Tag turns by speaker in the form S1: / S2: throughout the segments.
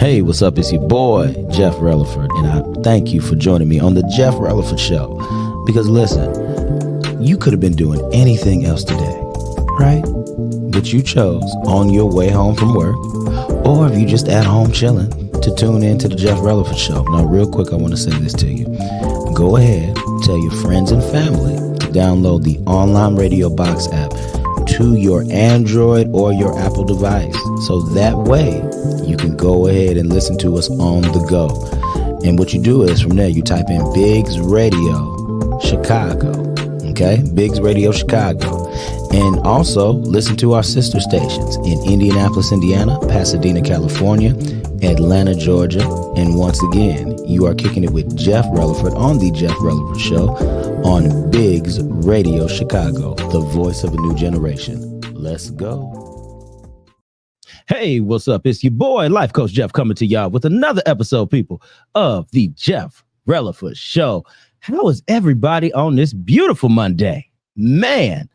S1: Hey, what's up? It's your boy, Jeff Releford, and I thank you for joining me on the Jeff Releford Show. Because listen, you could have been doing anything else today, right? But you chose on your way home from work, or if you just at home chilling, to tune in to the Jeff Releford Show. Now, real quick, I want to say this to you. Go ahead, tell your friends and family to download the online radio box app to your Android or your Apple device. So that way you can go ahead and listen to us on the go. And what you do is from there, you type in Biggs Radio Chicago. Okay? Biggs Radio Chicago. And also listen to our sister stations in Indianapolis, Indiana, Pasadena, California, Atlanta, Georgia. And once again, you are kicking it with Jeff Releford on the Jeff Releford Show on Biggs Radio Chicago, the voice of a new generation. Let's go. Hey, what's up? It's your boy, Life Coach Jeff, coming to y'all with another episode, people, of the Jeff Releford Show. How is everybody on this beautiful Monday? Man,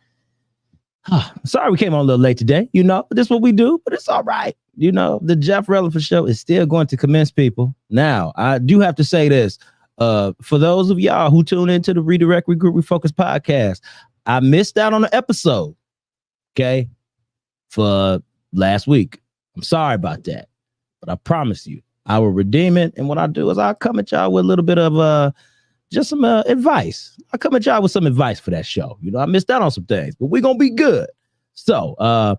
S1: sorry we came on a little late today. You know, this is what we do, but it's all right. You know, the Jeff Releford Show is still going to commence, people. Now, I do have to say this. For those of y'all who tune into the Redirect, Regroup, Refocus podcast, I missed out on an episode, okay, for last week. I'm sorry about that, but I promise you, I will redeem it. And what I do is I'll come at y'all with a little bit of just some advice. I'll come at y'all with some advice for that show. You know, I missed out on some things, but we're going to be good. So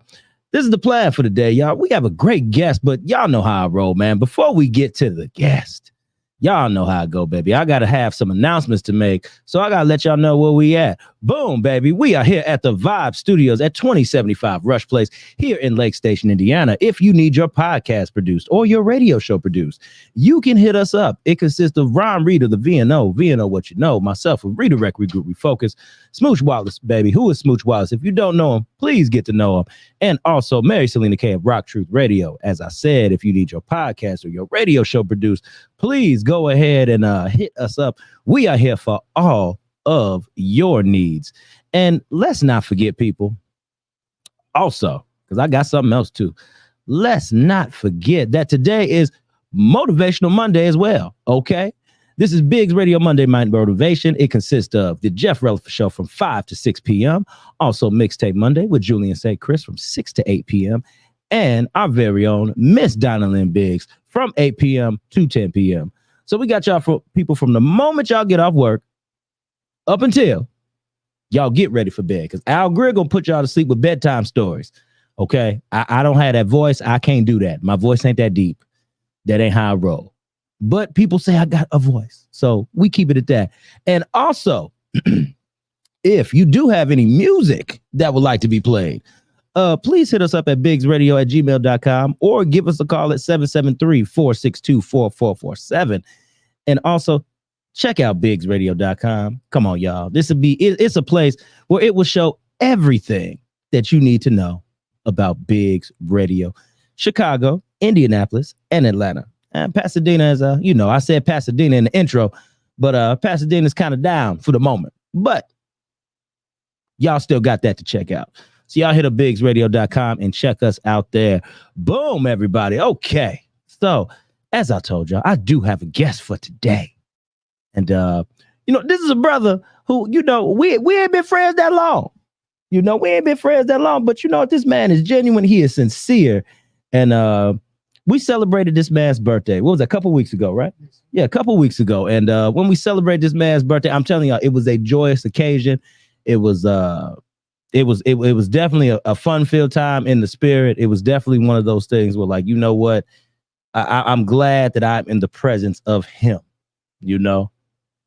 S1: this is the plan for the day, y'all. We have a great guest, but y'all know how I roll, man. Before we get to the guest, y'all know how I go, baby. I got to have some announcements to make, so I got to let y'all know where we at. Boom, baby. We are here at the Vibe Studios at 2075 Rush Place here in Lake Station, Indiana. If you need your podcast produced or your radio show produced, you can hit us up. It consists of Ron Reed of the VNO What You Know, myself, Redirect, Regroup, Refocus, Smooch Wallace, baby. Who is Smooch Wallace? If you don't know him, please get to know him. And also Mary Selena K of Rock Truth Radio. As I said, if you need your podcast or your radio show produced, please go ahead and hit us up. We are here for all of your needs. And let's not forget, people, also, because I got something else too. Let's not forget that today is Motivational Monday as well. Okay. This is Biggs Radio Monday Mind Motivation. It consists of the Jeff Releford Show from 5 to 6 p.m. Also Mixtape Monday with Julian St. Chris from 6 to 8 p.m. And our very own Miss Donna Lynn Biggs from 8 p.m. to 10 p.m. So we got y'all for people from the moment y'all get off work up until y'all get ready for bed, because Al Greer gonna put y'all to sleep with bedtime stories. Okay, I don't have that voice. I can't do that. My voice ain't that deep. That ain't how I roll. But people say I got a voice, so we keep it at that. And also, if you do have any music that would like to be played, please hit us up at biggsradio@gmail.com or give us a call at 773-462-4447. And also, check out biggsradio.com. Come on, y'all. It's a place where it will show everything that you need to know about Biggs Radio, Chicago, Indianapolis, and Atlanta. And Pasadena is, I said Pasadena in the intro, but Pasadena is kind of down for the moment. But y'all still got that to check out. So y'all hit up biggsradio.com and check us out there. Boom, everybody. Okay. So as I told y'all, I do have a guest for today. And, this is a brother who, we ain't been friends that long. But this man is genuine. He is sincere. And we celebrated this man's birthday. What was that? A couple weeks ago, right? Yeah, a couple weeks ago. And when we celebrated this man's birthday, I'm telling y'all, it was a joyous occasion. It was definitely a fun-filled time in the spirit. It was definitely one of those things where, like, you know what? I'm glad that I'm in the presence of him,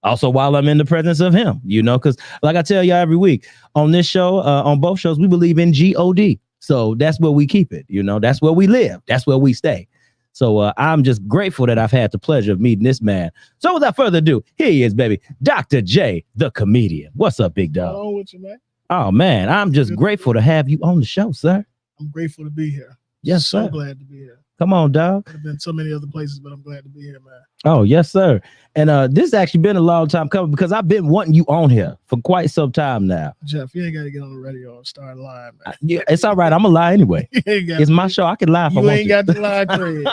S1: Also, while I'm in the presence of him, because like I tell y'all every week on this show, on both shows, we believe in God. So that's where we keep it. That's where we live. That's where we stay. So I'm just grateful that I've had the pleasure of meeting this man. So without further ado, here he is, baby. Dr. J, the comedian. What's up, big dog?
S2: Hello with you, man.
S1: Oh, man, I'm just grateful to have you on the show, sir.
S2: I'm grateful to be here.
S1: Yes,
S2: so
S1: sir.
S2: glad to be here.
S1: Come on, dog.
S2: I've been so many other places, but I'm glad to be here, man.
S1: Oh, yes, sir. And this has actually been a long time coming because I've been wanting you on here for quite some time now.
S2: Jeff, you ain't got to get on the radio and start lying, man.
S1: Yeah, it's all right. I'm going to lie anyway. It's my show. I can lie if I want to.
S2: You ain't got to lie, Craig.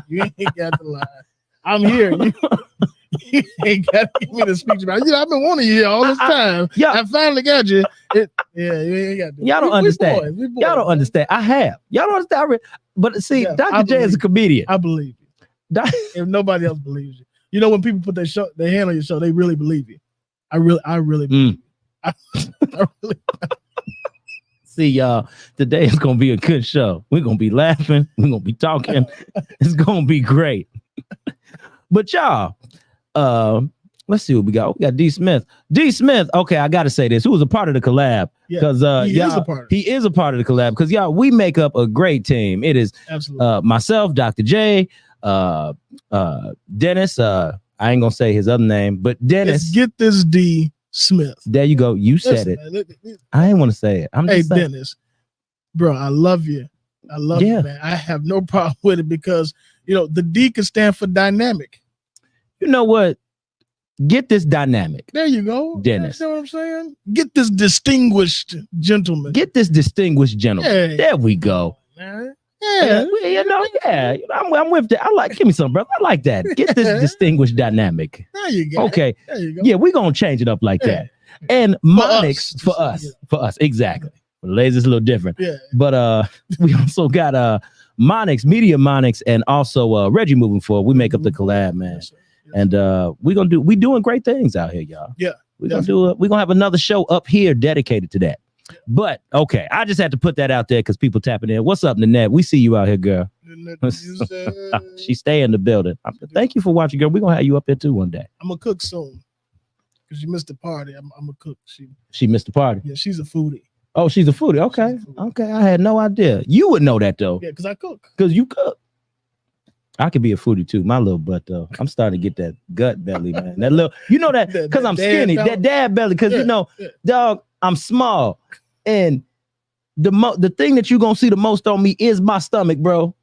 S2: You ain't got to lie. I'm here. You ain't got to give me the speech about it. I've been wanting you here all this time.
S1: Yeah.
S2: I finally got you. You ain't got to.
S1: Y'all don't understand.
S2: Boys,
S1: y'all don't understand. I have. Y'all don't understand. But see,
S2: Yeah,
S1: Dr. J is a comedian.
S2: I believe you. If nobody else believes you. You know, when people put their hand on your show, they really believe you. I really believe you. I really.
S1: See, y'all, today is going to be a good show. We're going to be laughing. We're going to be talking. It's going to be great. But y'all, let's see what we got. We got D. Smith. D. Smith, okay, I got to say this. Who was a part of the collab? Because he is a part of the collab. Because, y'all, we make up a great team. It is myself, Dr. J, Dennis. I ain't going to say his other name, but Dennis.
S2: Let's get this D. Smith.
S1: There you go. You said it. Man, I ain't want to say it.
S2: Hey, Dennis, bro, I love you. I love you, man. I have no problem with it because, you know, the D can stand for dynamic.
S1: You know what? Get this dynamic.
S2: There you go.
S1: Dennis.
S2: You know what I'm saying? Get this distinguished gentleman.
S1: Get this distinguished gentleman. Yeah. There we go.
S2: Man.
S1: Yeah. I'm with that. I like, give me some, brother. I like that. Get this distinguished dynamic.
S2: There you go.
S1: Okay.
S2: There you go.
S1: Yeah, we're going to change it up like that. And Monix for us. Exactly. The ladies is a little different.
S2: Yeah.
S1: But we also got Monix, Media Monix, and also Reggie moving forward. We make up the collab, man. Yes, and we doing great things out here, y'all.
S2: Yeah.
S1: We're gonna have another show up here dedicated to that. But okay, I just had to put that out there because people tapping in. What's up, Nanette? We see you out here, girl. She stay in the building. Thank you for watching, girl. We're gonna have you up here too one day.
S2: I'm gonna cook soon. Because you missed the party. I'm gonna cook.
S1: She missed the party.
S2: Yeah, she's a foodie.
S1: Oh, she's a foodie. Okay. Okay. I had no idea. You would know that though.
S2: Yeah, because I cook.
S1: Because you cook. I could be a foodie too. My little butt though. I'm starting to get that gut belly, man. That little, you know that because I'm skinny. That dad belly. Because you know, dog, I'm small. And the thing that you're gonna see the most on me is my stomach, bro.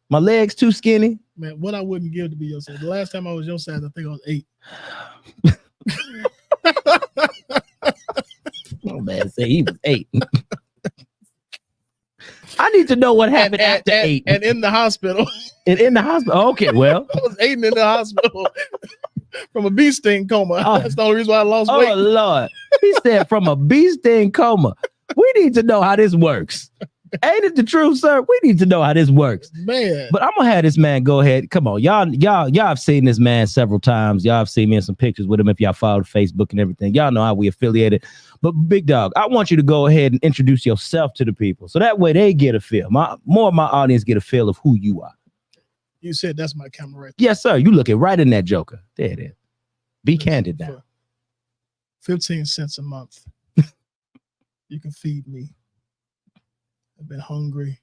S1: My legs too skinny.
S2: Man, what I wouldn't give to be your size. The last time I was your size, I think I was 8.
S1: Oh man, say he was 8. I need to know what happened after 8.
S2: And in the hospital.
S1: And in the hospital. Okay, well.
S2: I was 8 in the hospital from a bee sting coma. Oh, that's the only reason why I lost weight.
S1: Oh Lord. He said from a bee sting coma. We need to know how this works. Ain't it the truth, sir? We need to know how this works.
S2: Man.
S1: But I'm gonna have this man go ahead. Come on, y'all have seen this man several times. Y'all have seen me in some pictures with him if y'all followed Facebook and everything. Y'all know how we affiliated. But Big Dog, I want you to go ahead and introduce yourself to the people. So that way they get a feel. More of my audience get a feel of who you are.
S2: You said that's my camera right there.
S1: Yes, sir. You looking right in that joker. There it is. Be candid now.
S2: 15 cents a month. You can feed me. I've been hungry,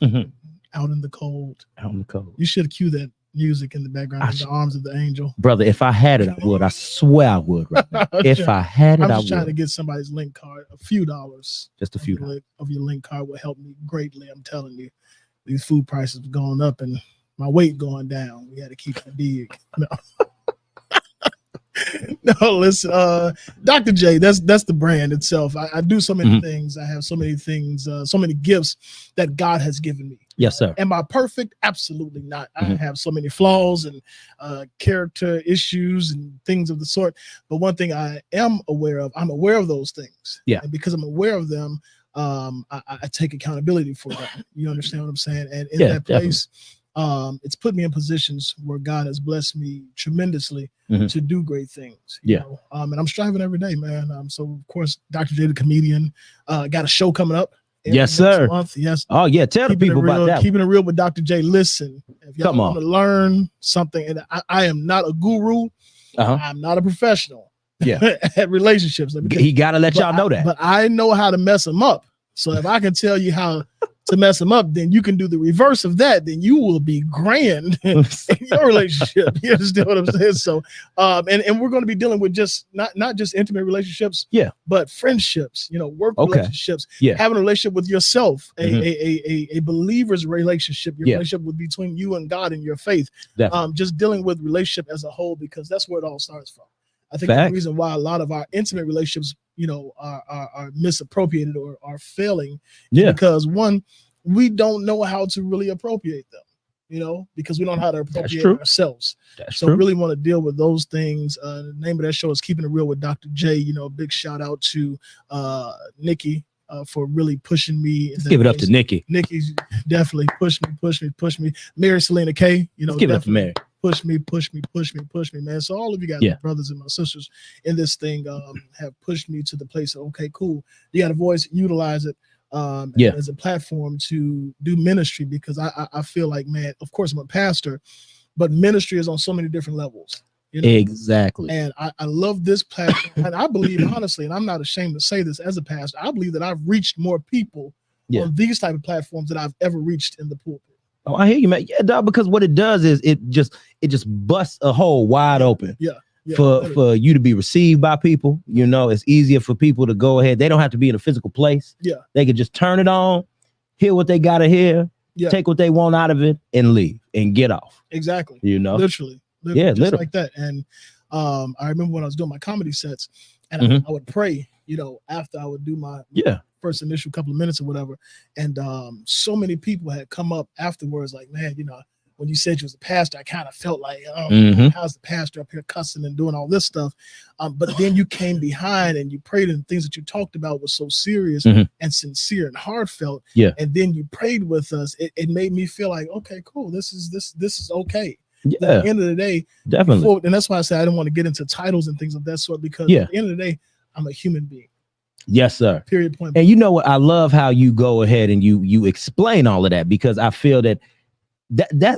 S2: out in the cold.
S1: Out in the cold.
S2: You should cue that music in the background in the arms of the angel.
S1: Brother, if I had it, I would. I swear I would right now. If I had it, I would.
S2: I'm just trying to get somebody's link card. A few dollars.
S1: Just a few dollars.
S2: Of your link card will help me greatly. I'm telling you. These food prices have gone up and my weight going down. We had to keep it big. No. No, listen, Dr. J, that's the brand itself. I do so many things. I have so many things, so many gifts that God has given me.
S1: Yes, sir.
S2: Am I perfect? Absolutely not. I have so many flaws and character issues and things of the sort. But one thing I am aware of, I'm aware of those things.
S1: Yeah.
S2: And because I'm aware of them, I take accountability for them. You understand what I'm saying? And in that place, it's put me in positions where God has blessed me tremendously to do great things. You know? And I'm striving every day, man. So of course, Dr. J, the comedian, got a show coming up.
S1: Yes, sir.
S2: Month. Yes.
S1: Oh yeah. Tell the people about that.
S2: Keeping it real with Dr. J. Listen, if y'all want to learn something, and I am not a guru. I'm not a professional.
S1: Yeah.
S2: At relationships.
S1: He got to let y'all know that.
S2: But I know how to mess them up. So if I can tell you how to mess them up, then you can do the reverse of that. Then you will be grand in your relationship. You understand what I'm saying? So, and we're going to be dealing with just not just intimate relationships, but friendships, work relationships, having a relationship with yourself, a believer's relationship, your relationship between you and God and your faith. Just dealing with relationship as a whole, because that's where it all starts from. I think the reason why a lot of our intimate relationships, are misappropriated or are failing is because, one, we don't know how to really appropriate them, because we don't know how to appropriate ourselves. So really want to deal with those things. The name of that show is Keeping It Real with Dr. J. A big shout out to Nikki for really pushing me.
S1: Give it up to Nikki.
S2: Nikki's definitely pushed me. Mary Selena K,
S1: give it up to Mary.
S2: Push me, man. So all of you guys, my brothers and my sisters in this thing, have pushed me to the place of, okay, cool. You got a voice, utilize it as a platform to do ministry, because I feel like, man, of course I'm a pastor, but ministry is on so many different levels.
S1: Exactly.
S2: And I love this platform. And I believe, honestly, and I'm not ashamed to say this as a pastor, I believe that I've reached more people on these type of platforms than I've ever reached in the pulpit.
S1: Oh, I hear you, man. Yeah, dog, because what it does is it just busts a hole wide open. For you to be received by people. It's easier for people to go ahead. They don't have to be in a physical place. They can just turn it on, hear what they gotta hear, take what they want out of it, and leave and get off.
S2: Exactly.
S1: Literally
S2: just like that. And I remember when I was doing my comedy sets, and I would pray, after I would do my first initial couple of minutes or whatever. And so many people had come up afterwards like, man, when you said you was a pastor, I kind of felt like, how's the pastor up here cussing and doing all this stuff? But then you came behind and you prayed, and things that you talked about was so serious and sincere and heartfelt. And then you prayed with us. It made me feel like, okay, cool. This is okay. At the end of the day, definitely. And that's why I said I didn't want to get into titles and things of that sort, because at the end of the day, I'm a human being.
S1: Yes, sir.
S2: Period. Point.
S1: And you know what? I love how you go ahead and you explain all of that, because I feel that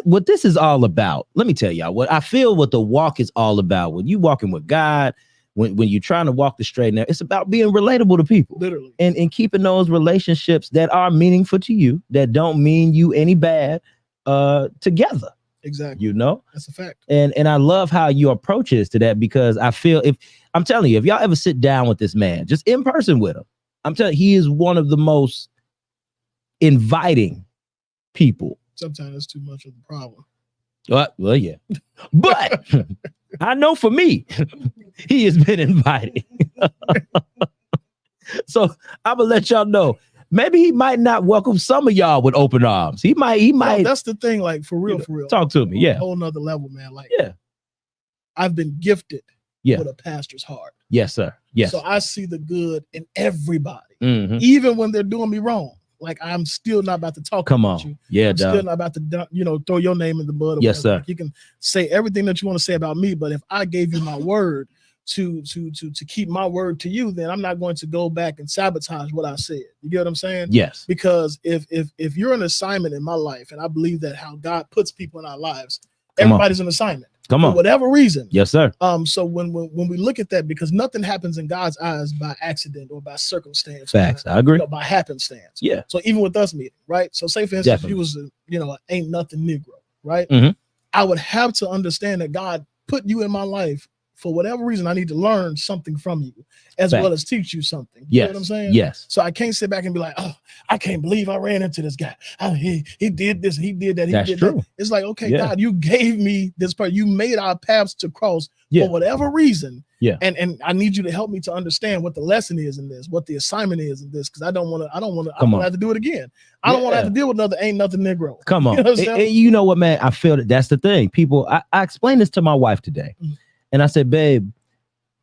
S1: what this is all about. Let me tell y'all what I feel. What the walk is all about. When you walking with God, when you're trying to walk the straight and narrow, it's about being relatable to people,
S2: literally,
S1: and keeping those relationships that are meaningful to you, that don't mean you any bad, together.
S2: Exactly. That's a fact.
S1: And I love how you approach this to that, because I feel, if I'm telling you, if y'all ever sit down with this man, just in person with him, I'm telling you, he is one of the most inviting people.
S2: Sometimes it's too much of the problem.
S1: Well, yeah. But I know for me, he has been invited. So I'm gonna let y'all know. Maybe he might not welcome some of y'all with open arms. He might. No,
S2: that's the thing. Like, for real.
S1: Talk to me.
S2: A whole nother level, man. Like, I've been gifted with a pastor's heart.
S1: Yes, sir. Yes.
S2: So I see the good in everybody, even when they're doing me wrong. Like, I'm still not about to talk about you.
S1: Yeah,
S2: I'm still not about to, throw your name in the mud.
S1: Yes, sir.
S2: Like, you can say everything that you want to say about me, but if I gave you my word to keep my word to you, then I'm not going to go back and sabotage what I said. You get what I'm saying?
S1: Yes.
S2: Because if you're an assignment in my life, and I believe that how God puts people in our lives, everybody's an assignment. For whatever reason.
S1: Yes, sir.
S2: So when we look at that, because nothing happens in God's eyes by accident or by circumstance.
S1: Facts. I agree.
S2: By happenstance.
S1: Yeah.
S2: So even with us meeting, right? So say for instance, you was an ain't nothing Negro, right? I would have to understand that God put you in my life for whatever reason. I need to learn something from you, as well as teach you something. You know what I'm saying?
S1: Yes.
S2: So I can't sit back and be like, oh, I can't believe I ran into this guy. He did this, he did that,
S1: That's true.
S2: that. It's like, okay, God, you gave me this part. You made our paths to cross for whatever reason.
S1: Yeah.
S2: And I need you to help me to understand what the lesson is in this, what the assignment is in this, because I don't want to have to do it again. I don't want to have to deal with another ain't nothing Negro.
S1: Come on. You know what, man? I feel that's the thing. People, I explained this to my wife today. And I said, babe,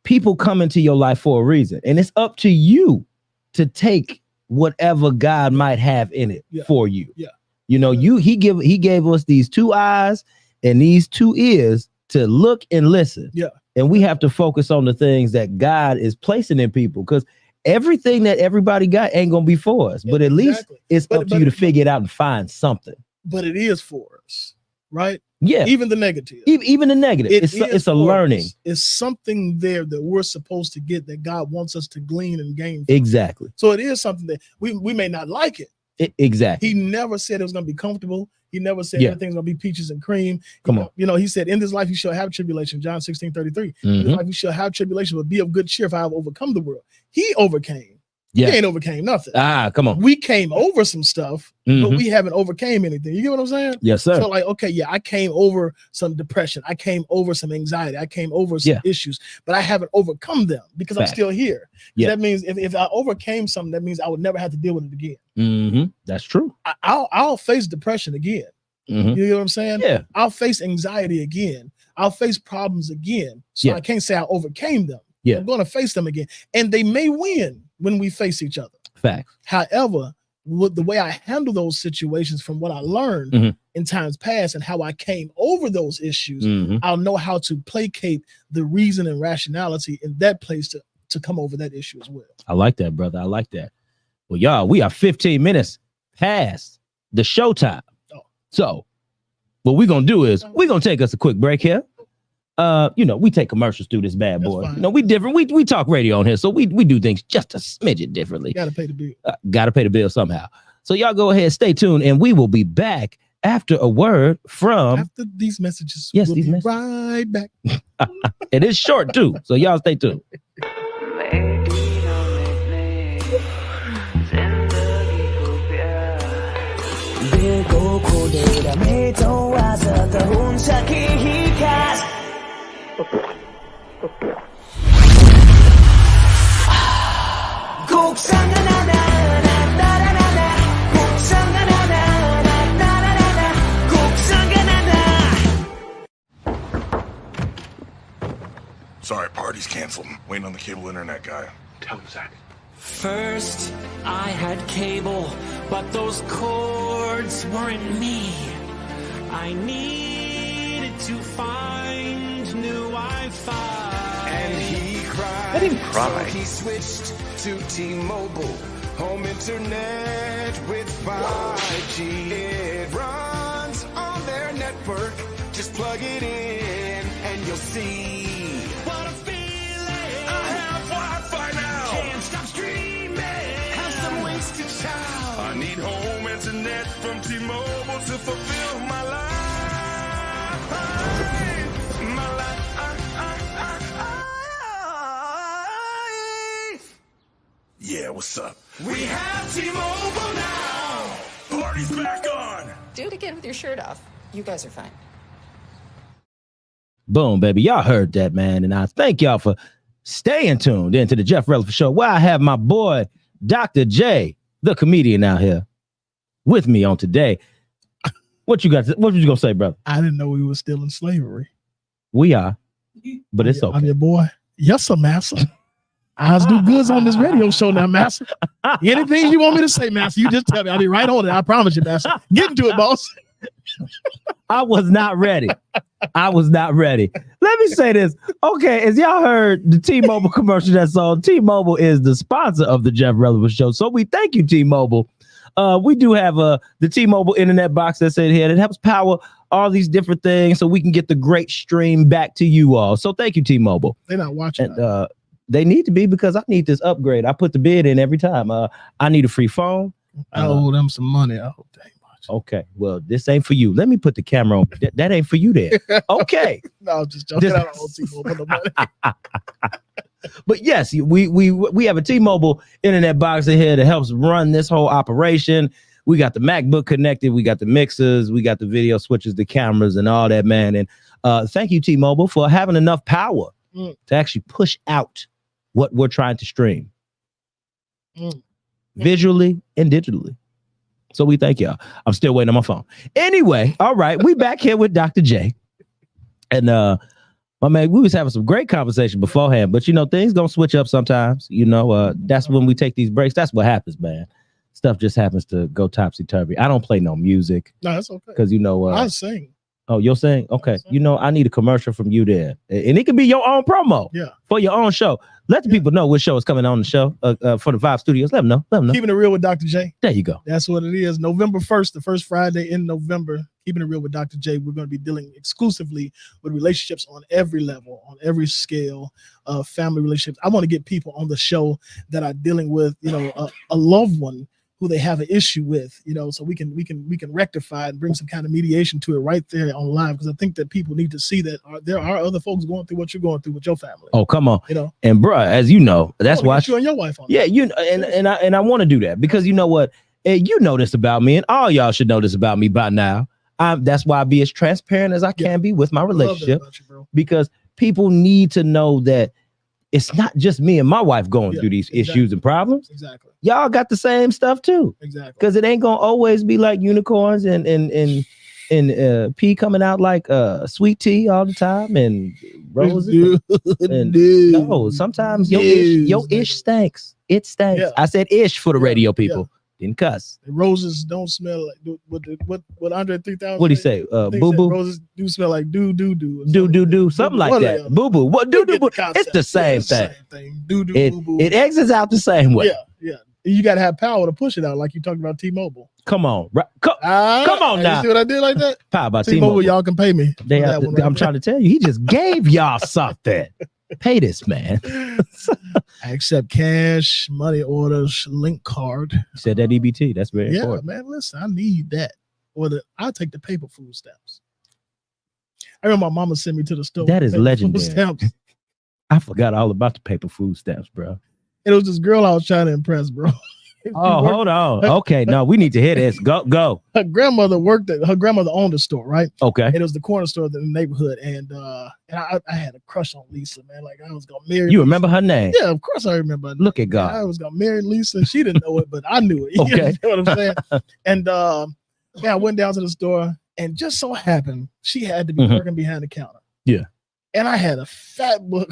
S1: people come into your life for a reason, and it's up to you to take whatever God might have in it for you. He gave us these 2 eyes and these 2 ears to look and listen. And we have to focus on the things that God is placing in people, because everything that everybody got ain't gonna be for us. But at least it's up to you to figure it out and find something.
S2: But it is for us, right?
S1: Yeah.
S2: Even the negative.
S1: Even the negative. It's a learning.
S2: It's something there that we're supposed to get, that God wants us to glean and gain from.
S1: Exactly.
S2: So it is something that we may not like it.
S1: Exactly.
S2: He never said it was going to be comfortable. He never said everything's going to be peaches and cream.
S1: Come on.
S2: He said, in this life you shall have tribulation, John 16:33. In this life you shall have tribulation, but be of good cheer, if I have overcome the world. He overcame. He ain't overcame nothing.
S1: Come on.
S2: We came over some stuff, but we haven't overcame anything. You get what I'm saying?
S1: Yes, sir.
S2: So like, okay, I came over some depression. I came over some anxiety. I came over some issues, but I haven't overcome them because I'm still here. Yeah. That means if I overcame something, that means I would never have to deal with it again.
S1: That's true.
S2: I'll face depression again. You know what I'm saying?
S1: Yeah.
S2: I'll face anxiety again. I'll face problems again. So I can't say I overcame them. Yeah. I'm going to face them again. And they may win when we face each other.
S1: Facts.
S2: However, the way I handle those situations from what I learned in times past and how I came over those issues, I'll know how to placate the reason and rationality in that place to come over that issue as well. I
S1: like that, brother. I like that. Well, y'all, we are 15 minutes past the showtime. So what we're going to do is we're going to take us a quick break here. We take commercials through this bad boy. We different. We talk radio on here, so we do things just a smidget differently.
S2: Gotta pay the bill.
S1: Gotta pay the bill somehow. So y'all go ahead, stay tuned, and we will be back after a word from.
S2: After these messages.
S1: Yes,
S2: we'll
S1: these messages.
S2: Right back.
S1: It is short too, so y'all stay tuned.
S3: Sorry, party's canceled. Waiting on the cable internet guy. Tell him, Zach.
S4: First, I had cable, but those cords weren't me. I needed to find new Wi-Fi.
S5: And he cried.
S1: I didn't cry.
S5: So he switched to T-Mobile. Home internet with 5G. It runs on their network. Just plug it in and you'll see.
S4: What a feeling!
S5: I have Wi-Fi now.
S4: Can't stop streaming.
S5: Have some wasted child.
S3: I need home internet from T-Mobile to fulfill my life. My life. Yeah, what's up?
S5: We have T-Mobile now.
S3: Party's back on.
S6: Do it again with your shirt off. You guys are fine.
S1: Boom, baby. Y'all heard that, man. And I thank y'all for staying tuned into the Jeff Releford Show, where I have my boy, Dr. J, the comedian, out here with me on today. What you got? What was you going to say, brother?
S2: I didn't know we were still in slavery.
S1: We are, but it's okay.
S2: I'm your boy. Yes, sir, massa. Eyes do goods on this radio show now, massa. Anything you want me to say, massa, you just tell me. I'll be right on it. I promise you, massa. Get into it, boss.
S1: I was not ready. Let me say this. Okay, as y'all heard the T-Mobile commercial that's on, T-Mobile is the sponsor of the Jeff Releford Show. So we thank you, T-Mobile. We do have the T-Mobile internet box that's in here that helps power all these different things so we can get the great stream back to you all. So thank you, T-Mobile.
S2: They're not watching.
S1: And, they need to be, because I need this upgrade. I put the bid in every time. I need a free phone.
S2: I owe them some money. I hope they ain't watching.
S1: Okay, well, this ain't for you. Let me put the camera on. That ain't for you there. Okay.
S2: No, I'm just joking. I don't owe T-Mobile no money.
S1: But yes, we have a T-Mobile internet box in here that helps run this whole operation. We got the MacBook connected. We got the mixers. We got the video switches, the cameras, and all that, man. And thank you, T-Mobile, for having enough power to actually push out what we're trying to stream visually and digitally. So we thank y'all. I'm still waiting on my phone. Anyway, all right, we back here with Dr. J. And my man, we was having some great conversation beforehand, but things gonna switch up sometimes. That's when we take these breaks. That's what happens, man. Stuff just happens to go topsy-turvy. I don't play no music.
S2: No, that's okay.
S1: Because
S2: I sing.
S1: Oh, you're saying? Okay. I need a commercial from you there. And it can be your own promo for your own show. Let the people know what show is coming on the show for the Vibe Studios. Let them know.
S2: Keeping it real with Dr. J.
S1: There you go.
S2: That's what it is. November 1st, the first Friday in November. Keeping it real with Dr. J. We're going to be dealing exclusively with relationships on every level, on every scale of family relationships. I want to get people on the show that are dealing with, a loved one who they have an issue with, so we can rectify and bring some kind of mediation to it right there on live, because I think that people need to see that there are other folks going through what you're going through with your family.
S1: Oh, come on. And bruh, as you know, that's why
S2: you and your wife on
S1: that. And I want to do that because you know what? You know this about me, and all y'all should know this about me by now. That's why I be as transparent as I can be with my relationship, because people need to know that it's not just me and my wife going through these issues and problems.
S2: Exactly.
S1: Y'all got the same stuff too.
S2: Exactly.
S1: Because it ain't gonna always be like unicorns and pee coming out like sweet tea all the time and roses. No, sometimes your ish stinks. It stinks. Yeah. I said ish for the radio people. Didn't cuss.
S2: The roses don't smell like what Andre 3000.
S1: What do you say? Boo boo.
S2: Roses do smell like do
S1: something like that. Boo boo. What do? It's the same thing.
S2: Do boo boo.
S1: It exits out the same way.
S2: Yeah. You gotta have power to push it out, like you talked about T-Mobile.
S1: Come on, come on now.
S2: You see what I did like that?
S1: Power about
S2: T-Mobile. Y'all can pay me.
S1: I'm trying to tell you, he just gave y'all something. Pay this man.
S2: I accept cash, money orders, link card.
S1: You said that EBT. That's very important.
S2: Yeah, man. Listen, I need that. I'll take the paper food stamps. I remember my mama sent me to the store.
S1: That is legendary. I forgot all about the paper food stamps, bro.
S2: And it was this girl I was trying to impress, bro.
S1: Hold on. Okay, no, we need to hear this. Go.
S2: Her grandmother owned a store, right?
S1: Okay.
S2: And it was the corner store in the neighborhood. And I had a crush on Lisa, man. Like I was gonna marry.
S1: You remember her name?
S2: Yeah, of course I remember.
S1: Look at God.
S2: I was gonna marry Lisa. She didn't know it, but I knew it.
S1: Okay.
S2: You know what I'm saying? And I went down to the store, and just so happened she had to be working behind the counter.
S1: Yeah.
S2: And I had a fat book.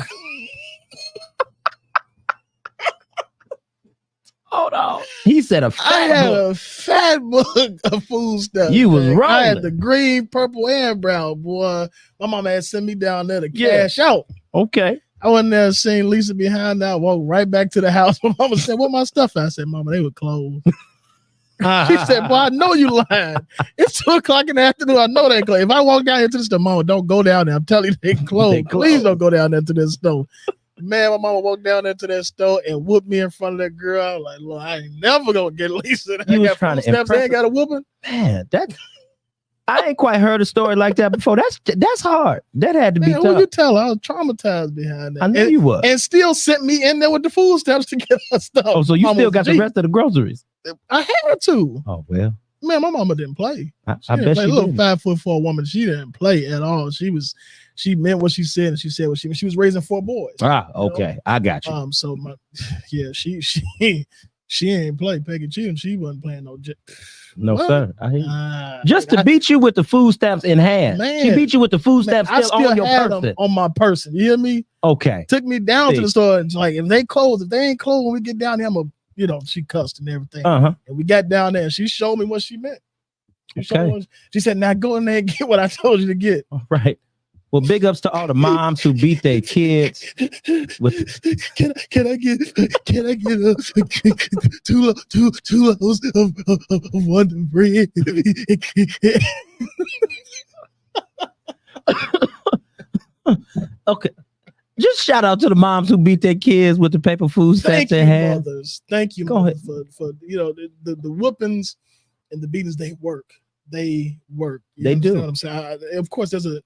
S1: Hold on. He said a
S2: fat book of food stuff.
S1: You was rolling.
S2: I had the green, purple, and brown, boy. My mama had sent me down there to cash out.
S1: Okay.
S2: I went there, seen Lisa behind that. I walked right back to the house. My mama said, "What my stuff?" I said, "Mama, they were closed." She said, "Boy, I know you lying. It's 2:00 in the afternoon. I know they closed. If I walk down here to the store, Mama, don't go down there. I'm telling you, they closed. Please don't go down there to this store." Man, my mama walked down there to that store and whooped me in front of that girl. I was like, "Look, I ain't never gonna get Lisa."
S1: You was trying to impress.
S2: They ain't got a whooping.
S1: Man, I ain't quite heard a story like that before. That's hard. That had to be tough.
S2: Who you tell? I was traumatized behind that.
S1: I knew you were.
S2: And still sent me in there with the food stamps to get her stuff.
S1: Oh, so you still got the rest of the groceries?
S2: I had to.
S1: Oh well.
S2: Man, my mama didn't play.
S1: I bet she
S2: a little
S1: didn't.
S2: 5'4" woman. She didn't play at all. She meant what she said, and she said what she meant. She was raising 4 boys.
S1: Okay. I got you.
S2: So she ain't play Peggy G, and she wasn't playing no.
S1: No, sir. I hear you. Just to beat you with the food stamps in hand. Man, she beat you with the food stamps still on your person.
S2: On my person. You hear me?
S1: Okay.
S2: Took me down to the store. And like, if they ain't closed when we get down there, I'm she cussed and everything. And we got down there and she showed me what she meant. She said, "Now go in there and get what I told you to get." All
S1: right. Well, big ups to all the moms who beat their kids.
S2: Can I get 2 loaves of Wonder Bread?
S1: Okay. Just shout out to the moms who beat their kids with the paper food stamps in hand.
S2: Mothers. Thank you,
S1: Go ahead.
S2: for the whoopings and the beatings. They work. They work.
S1: They do.
S2: What I'm saying? Of course, there's a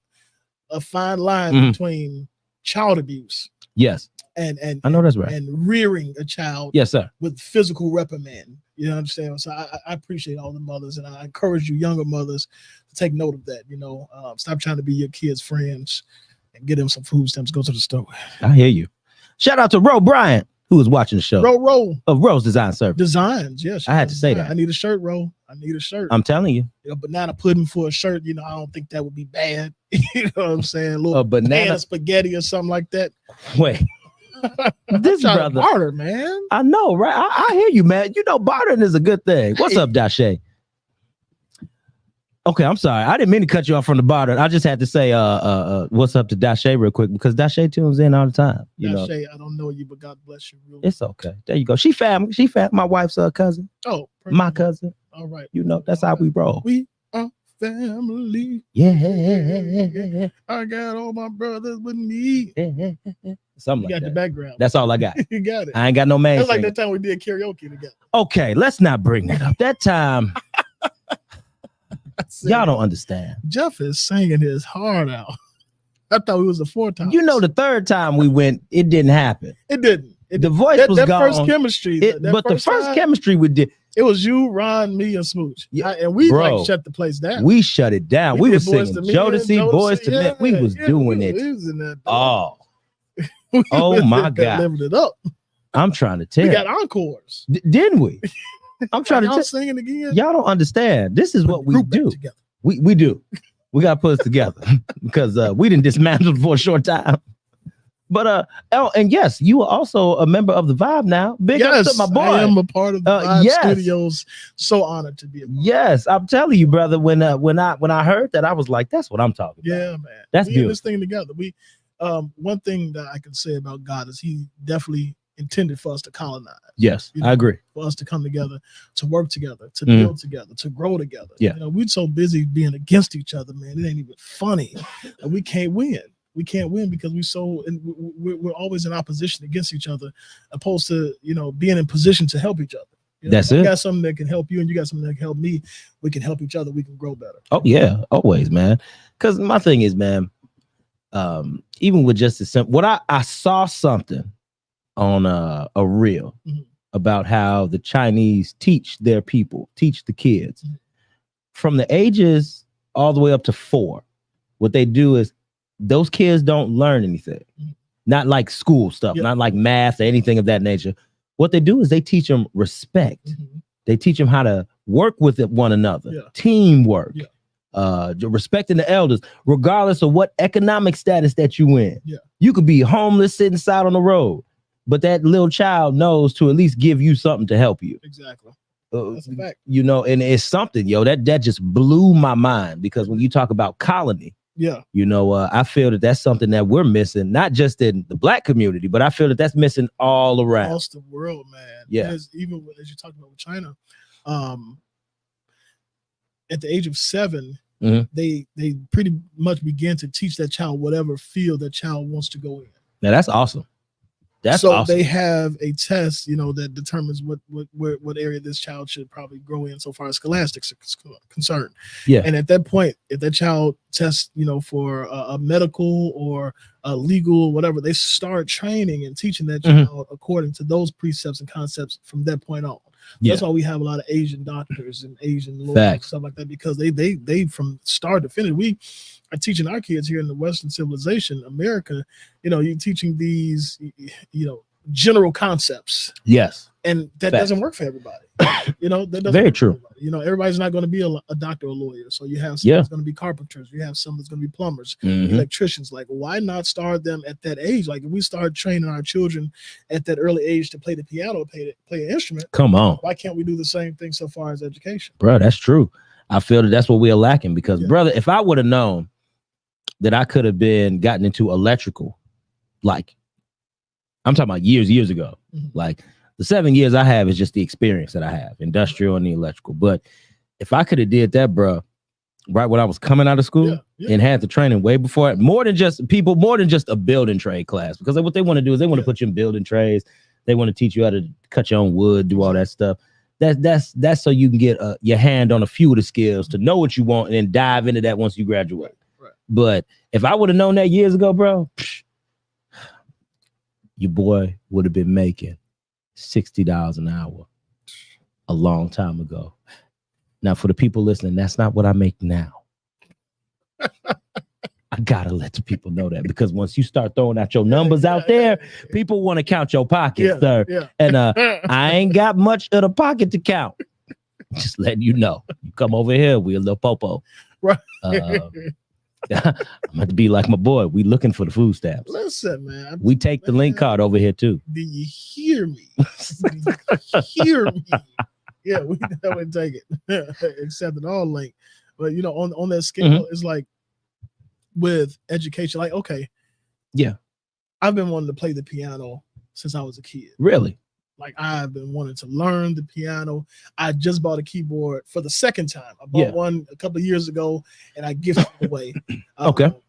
S2: fine line between child abuse.
S1: Yes.
S2: And
S1: I know that's right.
S2: And rearing a child.
S1: Yes, sir.
S2: With physical reprimand. You understand? So I appreciate all the mothers, and I encourage you younger mothers to take note of that. Stop trying to be your kids' friends and get them some food stamps. Go to the store.
S1: I hear you. Shout out to Ro Bryant, who was watching the show.
S2: Ro
S1: of Ro's Design Service.
S2: Designs, yes.
S1: I had to say that.
S2: I need a shirt, Ro. I need a shirt.
S1: I'm telling you.
S2: Banana pudding for a shirt. I don't think that would be bad. You know what I'm saying? A little
S1: banana
S2: spaghetti or something like that.
S1: Wait. This brother
S2: barter, man.
S1: I know, right? I hear you, man. Bartering is a good thing. What's up, Dashe? Okay, I'm sorry. I didn't mean to cut you off from the barter. I just had to say what's up to Dashe real quick, because Dashe tunes in all the time.
S2: Dashe, I don't know you, but God bless you. Really.
S1: It's okay. There you go. She family. My wife's cousin.
S2: Oh,
S1: my cousin.
S2: All right.
S1: That's how we roll.
S2: We are family.
S1: Yeah.
S2: I got all my brothers with me.
S1: Something
S2: You
S1: like
S2: got the
S1: that.
S2: background.
S1: That's all I got.
S2: You got it.
S1: I ain't got no main
S2: That's like
S1: singer.
S2: that time we did karaoke together.
S1: Okay, let's not bring that up. That time, y'all don't understand.
S2: Jeff is singing his heart out. I thought it was the 4 times.
S1: You know, the third time we went, it didn't happen.
S2: It didn't.
S1: The voice was
S2: that
S1: gone.
S2: First chemistry.
S1: But the first
S2: time,
S1: chemistry we did,
S2: it was you, Ron, me, and Smooch.
S1: Yeah,
S2: And we
S1: bro,
S2: like shut the place down.
S1: we shut it down. We
S2: did
S1: was singing Jodeci, Boys to Men. We was doing it.
S2: We was in that.
S1: Oh, oh my God.
S2: Living it up.
S1: I'm trying to tell
S2: We
S1: you.
S2: got encores.
S1: Didn't we? I'm trying to
S2: y'all
S1: tell
S2: singing again.
S1: y'all don't understand. This is what we
S2: Group
S1: do.
S2: back together.
S1: We do. We got to put us together because we didn't dismantle for a short time. But and yes, you are also a member of the Vibe now. Big up to my boy.
S2: I am a part of the Vibe
S1: yes.
S2: Studios. So honored to be a part.
S1: Yes, I'm telling you, brother. When I heard that, I was like, "That's what I'm talking about."
S2: Yeah, man.
S1: That's
S2: we
S1: beautiful.
S2: in this thing together. We one thing that I can say about God is He definitely intended for us to colonize.
S1: Yes,
S2: You know,
S1: I agree.
S2: For us to come together, to work together, to build together, to grow together.
S1: Yeah.
S2: You know, we're so busy being against each other, man. It ain't even funny. And we can't win. We can't win because we're always in opposition against each other, opposed to being in position to help each other. You know,
S1: That's
S2: if I
S1: it.
S2: got something that can help you, and you got something that can help me. We can help each other. We can grow better.
S1: Oh yeah, always, man. Because my thing is, man, even with just the simple, what I saw something on a reel about how the Chinese teach their people, teach the kids from the ages all the way up to 4. What they do is those kids don't learn anything, not like school stuff, not like math or anything of that nature. What they do is they teach them respect. They teach them how to work with one another, teamwork, respecting the elders, regardless of what economic status that you in. You could be homeless, sitting side on the road, but that little child knows to at least give you something to help you.
S2: Exactly. That's a fact.
S1: You know, and it's something, that just blew my mind, because when you talk about colony, I feel that that's something that we're missing, not just in the Black community, but I feel that that's missing all around.
S2: Across the world, man.
S1: Yeah.
S2: Even as you talk about with China, at the age of 7, they pretty much begin to teach that child whatever field that child wants to go in.
S1: Now that's awesome. That's
S2: so
S1: awesome.
S2: They have a test, that determines what area this child should probably grow in so far as scholastics is concerned.
S1: Yeah.
S2: And at that point, if that child tests, for a medical or a legal, whatever, they start training and teaching that child according to those precepts and concepts from that point on. That's why we have a lot of Asian doctors and Asian lawyers and stuff like that, because they from start to finish, we are teaching our kids here in the Western civilization, America, you're teaching these, general concepts.
S1: Yes.
S2: And that doesn't work for everybody. That doesn't
S1: Very
S2: work
S1: true.
S2: for everybody. Everybody's not going to be a doctor or a lawyer. So you have some that's going to be carpenters. You have some that's going to be plumbers, electricians. Like, why not start them at that age? Like, if we start training our children at that early age to play the piano, play an instrument.
S1: Come on.
S2: Why can't we do the same thing so far as education?
S1: Bro, that's true. I feel that that's what we are lacking, because brother, if I would have known that I could have gotten into electrical, like I'm talking about years ago, like the 7 years I have is just the experience that I have, industrial and the electrical. But if I could have did that, bro, right when I was coming out of school and had the training way before, more than just a building trade class, because what they want to do is they want to put you in building trades. They want to teach you how to cut your own wood, do all that stuff. That's so you can get your hand on a few of the skills to know what you want and then dive into that once you graduate.
S2: Right.
S1: But if I would have known that years ago, bro, your boy would have been making $60 an hour a long time ago. Now, for the people listening, that's not what I make now. I gotta let the people know that, because once you start throwing out your numbers out there, people want to count your pockets, sir. Yeah. And I ain't got much of the pocket to count. Just letting you know. You come over here, we a little popo.
S2: Right.
S1: I'm going to be like my boy. We looking for the food stamps.
S2: Listen, man.
S1: We take the link card over here too.
S2: Do you hear me? Do you hear me? Yeah, we would take it. Accept it all link. But on that scale, it's like with education, like, okay.
S1: Yeah.
S2: I've been wanting to play the piano since I was a kid.
S1: Really?
S2: Like I've been wanting to learn the piano. I just bought a keyboard for the second time. I bought one a couple of years ago and I gifted it away.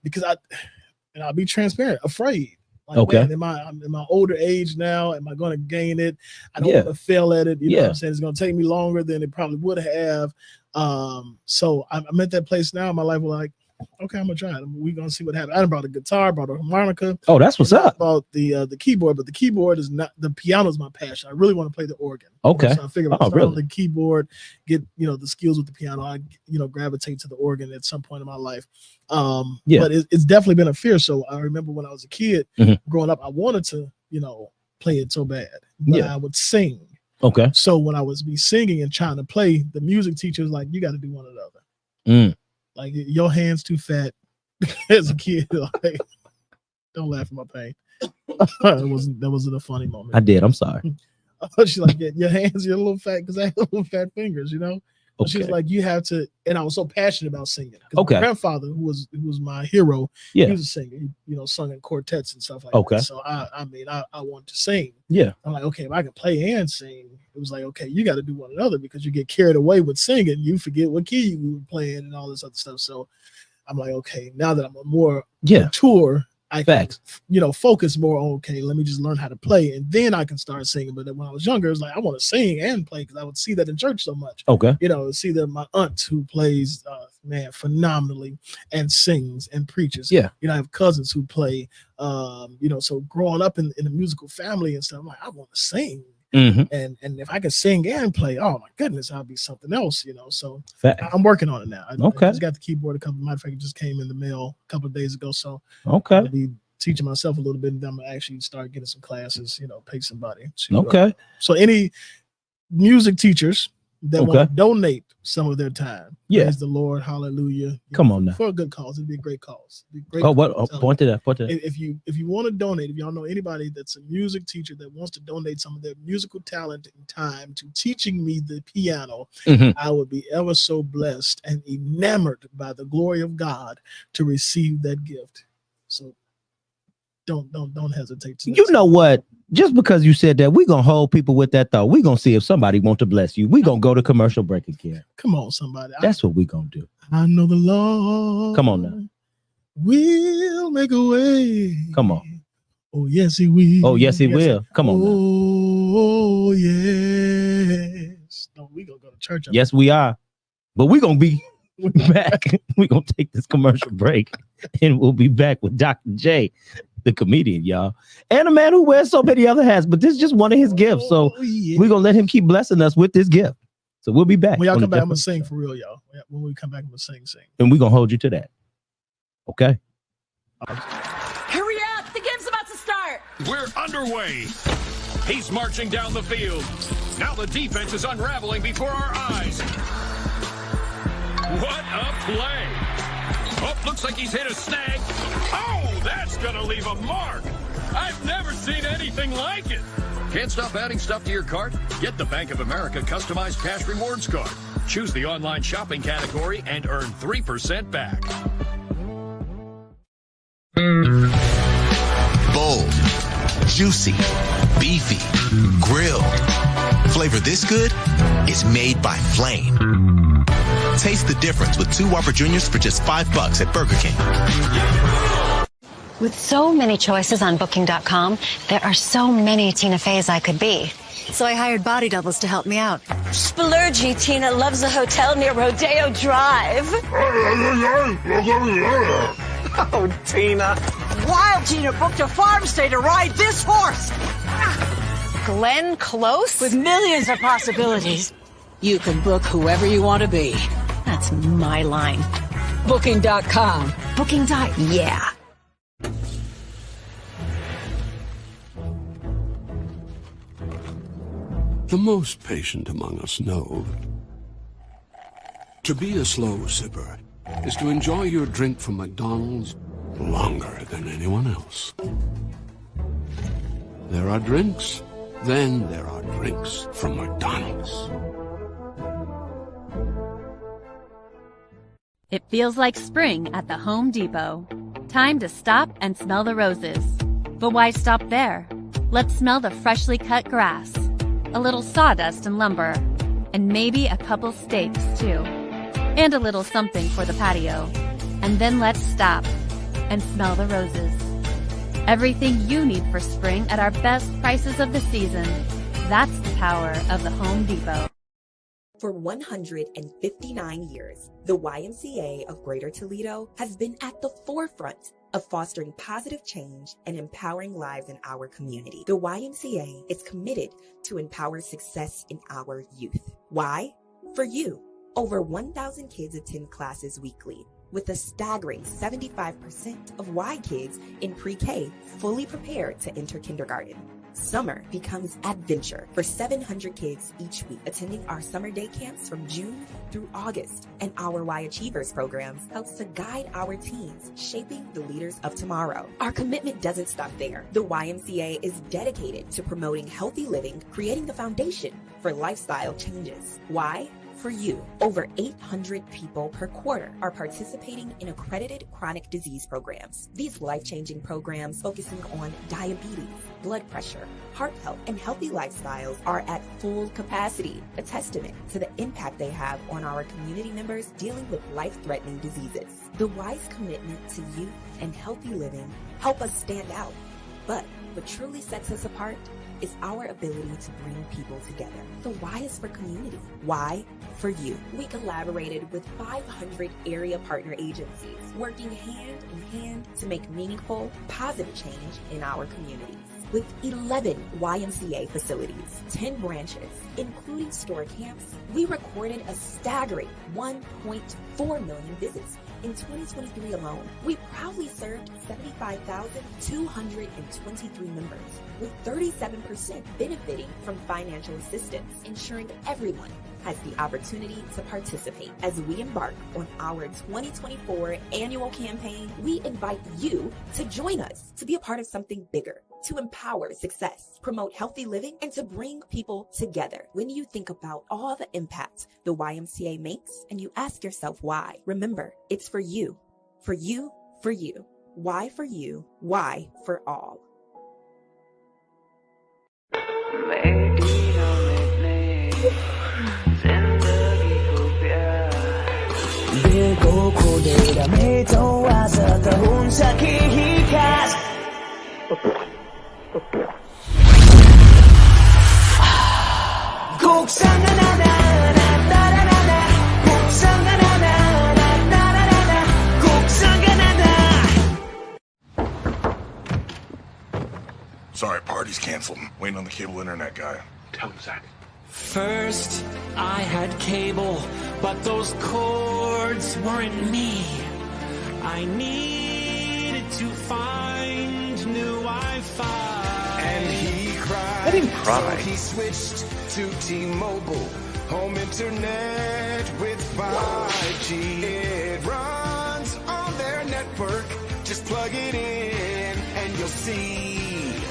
S2: Because I'll be transparent, afraid. Like, man, in my older age now, am I going to gain it? I don't want to fail at it. You know what I'm saying? It's going to take me longer than it probably would have. So I'm at that place now in my life where like, okay, I'm gonna try it. We're gonna see what happens. I brought a guitar, brought a harmonica.
S1: Oh, that's what's up.
S2: About the keyboard, but the keyboard is not, the piano is my passion. I really want to play the organ.
S1: Okay.
S2: So I figured I'd start on the keyboard, get the skills with the piano. I gravitate to the organ at some point in my life. But it's definitely been a fear. So I remember when I was a kid growing up, I wanted to play it so bad, but I would sing.
S1: Okay.
S2: So when I was singing and trying to play, the music teacher was like, you got to do one or the other. Like your hands too fat as a kid. Like, don't laugh at my pain. That wasn't a funny moment.
S1: I did. I'm sorry.
S2: She's like, your hands, you're a little fat because I have little fat fingers, She's like, you have to, and I was so passionate about singing. My grandfather, who was my hero, he was a singer. He, sung in quartets and stuff like that. So I wanted to sing. Yeah. I'm like, okay, if I can play and sing, it was like, okay, you got to do one another because you get carried away with singing, you forget what key you were playing and all this other stuff. So I'm like, okay, now that I'm a more mature, I can, focus more on, okay, let me just learn how to play and then I can start singing. But then when I was younger, it was like, I want to sing and play because I would see that in church so much. Okay. See that my aunt who plays, phenomenally and sings and preaches. Yeah. I have cousins who play, so growing up in a musical family and stuff, I'm like, I want to sing. And if I can sing and play, oh my goodness, I'll be something else, So I'm working on it now. I just got the keyboard matter of fact, it just came in the mail a couple of days ago. So I'll be teaching myself a little bit, and then I'm gonna actually start getting some classes, pay somebody. So any music teachers that want to donate some of their time, praise the Lord, hallelujah.
S1: Come on now.
S2: For a good cause. It'd be a great cause.
S1: Point to that.
S2: If you want to donate, if y'all know anybody that's a music teacher that wants to donate some of their musical talent and time to teaching me the piano, I would be ever so blessed and enamored by the glory of God to receive that gift. So don't hesitate to.
S1: You know what? Just because you said that, we're going to hold people with that thought. We're going to see if somebody wants to bless you. We're going to go to commercial break again.
S2: Come on, somebody.
S1: That's what we're going to do.
S2: I know the Lord.
S1: Come on now.
S2: Will make a way.
S1: Come on.
S2: Oh, yes, he will.
S1: Oh, yes, he will. Come on now.
S2: Oh, yes. No, we're going to go to church.
S1: Yes, we are. But we're going to be back. We're going to take this commercial break and we'll be back with Dr. J, the comedian, y'all, and a man who wears so many other hats, but this is just one of his gifts. So we're gonna let him keep blessing us with this gift. So we'll be back.
S2: When y'all come back, I'm gonna sing for real, y'all. When we come back, I'm gonna sing.
S1: And we're gonna hold you to that. Okay.
S7: Hurry up! The game's about to start.
S8: We're underway. He's marching down the field. Now the defense is unraveling before our eyes. What a play! Oh, looks like he's hit a snag. Oh, that's gonna leave a mark. I've never seen anything like it.
S9: Can't stop adding stuff to your cart? Get the Bank of America customized cash rewards card. Choose the online shopping category and earn 3% back.
S10: Bold, juicy, beefy, grilled. Flavor this good is made by Flame. Taste the difference with 2 Whopper Juniors for just $5 at Burger King.
S11: With so many choices on Booking.com, there are so many Tina Feys I could be. So I hired body doubles to help me out.
S12: Splurgy Tina loves a hotel near Rodeo Drive.
S13: Oh, Tina.
S14: Wild Tina booked a farm stay to ride this horse.
S12: Glenn Close?
S14: With millions of possibilities. You can book whoever you want to be.
S12: That's my line.
S14: Booking.com.
S12: Yeah.
S15: The most patient among us know to be a slow sipper is to enjoy your drink from McDonald's longer than anyone else. There are drinks, then there are drinks from McDonald's.
S16: It feels like spring at the Home Depot. Time to stop and smell the roses. But why stop there? Let's smell the freshly cut grass. a little sawdust and lumber, and maybe a couple steaks, too. And a little something for the patio. And then let's stop and smell the roses. Everything you need for spring at our best prices of the season. That's the power of the Home Depot.
S17: For 159 years, the YMCA of Greater Toledo has been at the forefront of fostering positive change and empowering lives in our community. The YMCA is committed to empower success in our youth. Why? For you. Over 1,000 kids attend classes weekly, with a staggering 75% of Y kids in pre-K fully prepared to enter kindergarten. Summer becomes adventure for 700 kids each week, attending our summer day camps from June through August. And our Y Achievers programs helps to guide our teens, shaping the leaders of tomorrow. Our commitment doesn't stop there. The YMCA is dedicated to promoting healthy living, creating the foundation for lifestyle changes. Why? For you. Over 800 people per quarter are participating in accredited chronic disease programs. These life-changing programs focusing on diabetes, blood pressure, heart health, and healthy lifestyles are at full capacity, a testament to the impact they have on our community members dealing with life-threatening diseases. The Y's commitment to youth and healthy living help us stand out. But what truly sets us apart is our ability to bring people together. The Y is for community. Y for you. We collaborated with 500 area partner agencies, working hand in hand to make meaningful, positive change in our communities. With 11 YMCA facilities, 10 branches, including store camps, we recorded a staggering 1.4 million visits in 2023 alone. We proudly served 75,223 members, with 37% benefiting from financial assistance, ensuring everyone has the opportunity to participate. As we embark on our 2024 annual campaign, we invite you to join us to be a part of something bigger, to empower success, promote healthy living, and to bring people together. When you think about all the impact the YMCA makes and you ask yourself why, remember, it's for you, for you, for you. Why for you? Why for all?
S3: Sorry, party's canceled. Waiting on the cable internet guy. Tell him, Zach.
S4: First, I had cable, but those cords weren't me. I needed to find new Wi-Fi.
S5: And he cried.
S10: I didn't cry.
S5: So he switched to T-Mobile. Home internet with 5G. It runs on their network. Just plug it in and you'll see.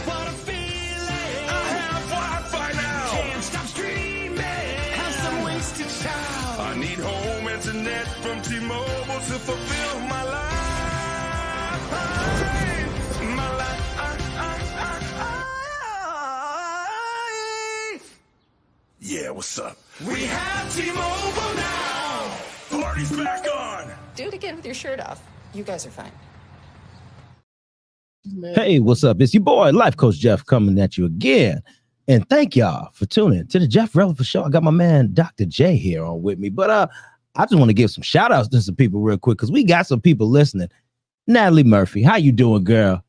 S4: What a feeling!
S3: I have Wi-Fi now!
S4: Can't stop streaming!
S5: Have some wasted child.
S3: I need home internet from T-Mobile to fulfill my life. My life. Yeah, what's up?
S4: We have T-Mobile now!
S3: Party's back on!
S6: Do it again with your shirt off. You guys are fine.
S1: Hey, what's up? It's your boy, Life Coach Jeff, coming at you again. And thank y'all for tuning to the Jeff Releford Show. I got my man, Dr. J, here on with me. But I just want to give some shout outs to some people real quick because we got some people listening. Natalie Murphy, how you doing, girl?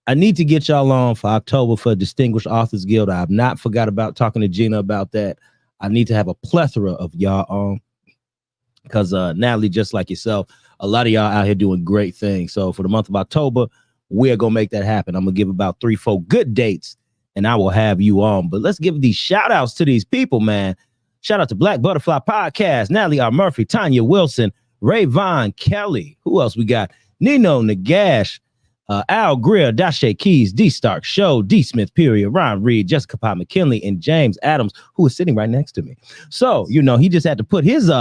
S1: I need to get y'all on for October for Distinguished Authors Guild. I have not forgot about talking to Gina about that. I need to have a plethora of y'all on because Natalie, just like yourself, a lot of y'all out here doing great things. So for the month of October, we're going to make that happen. I'm going to give about 3-4 good dates and I will have you on. But let's give these shout outs to these people, man. Shout out to Black Butterfly Podcast, Natalie R. Murphy, Tanya Wilson, Ray Vaughn, Kelly. Who else we got? Nino Nagash, Al Greer, Dashe Keys, D Stark Show, D Smith Period, Ron Reed, Jessica Pop McKinley, and James Adams, who is sitting right next to me. So, you know, he just had to put his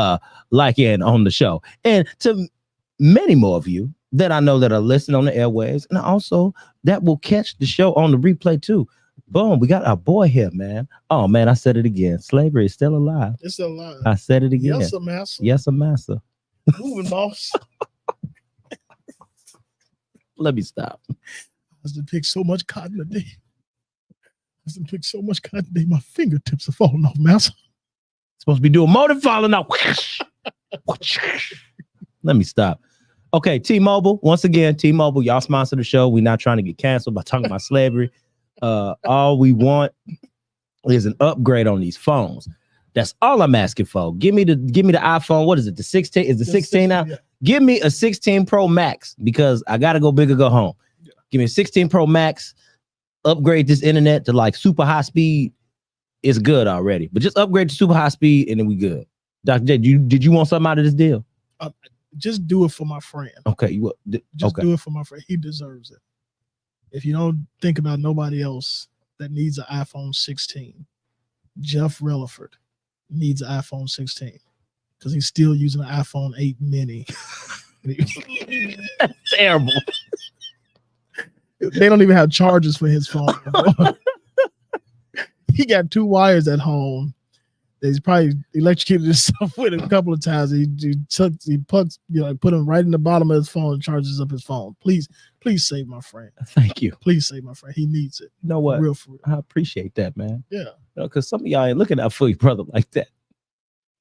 S1: like in on the show. And to many more of you that I know that are listening on the airwaves and also that will catch the show on the replay too. Boom. We got our boy here, man. Oh, man, I said it again. Slavery is still alive.
S2: It's still alive.
S1: I said it again.
S2: Yes, sir, massa.
S1: Yes, sir, massa.
S2: Moving, boss.
S1: Let me stop.
S2: I was to pick so much cotton today. My fingertips are falling off, massa.
S1: Supposed to be doing more than falling off. Let me stop. Okay, T-Mobile. Once again, T-Mobile, y'all sponsor the show. We're not trying to get canceled by talking about slavery. All we want is an upgrade on these phones. That's all I'm asking for. Give me the iPhone. What is it? The 16? Is the 16 now? Yeah. Give me a 16 Pro Max because I gotta go big or go home. Yeah. Give me a 16 Pro Max. Upgrade this internet to like super high speed. It's good already, but just upgrade to super high speed and then we good. Dr. J, did you want something out of this deal?
S2: Just do it for my friend.
S1: Okay,
S2: do it for my friend. He deserves it. If you don't think about nobody else that needs an iPhone 16, Jeff Releford needs an iPhone 16 because he's still using an iPhone 8 mini.
S1: That's terrible.
S2: They don't even have chargers for his phone. He got 2 wires at home. He's probably electrocuted himself with it a couple of times. He puts, put him right in the bottom of his phone and charges up his phone. Please save my friend.
S1: Thank you.
S2: Please save my friend. He needs it.
S1: You know what?
S2: For real.
S1: I appreciate that, man.
S2: Yeah.
S1: Because some of y'all ain't looking out for your brother like that.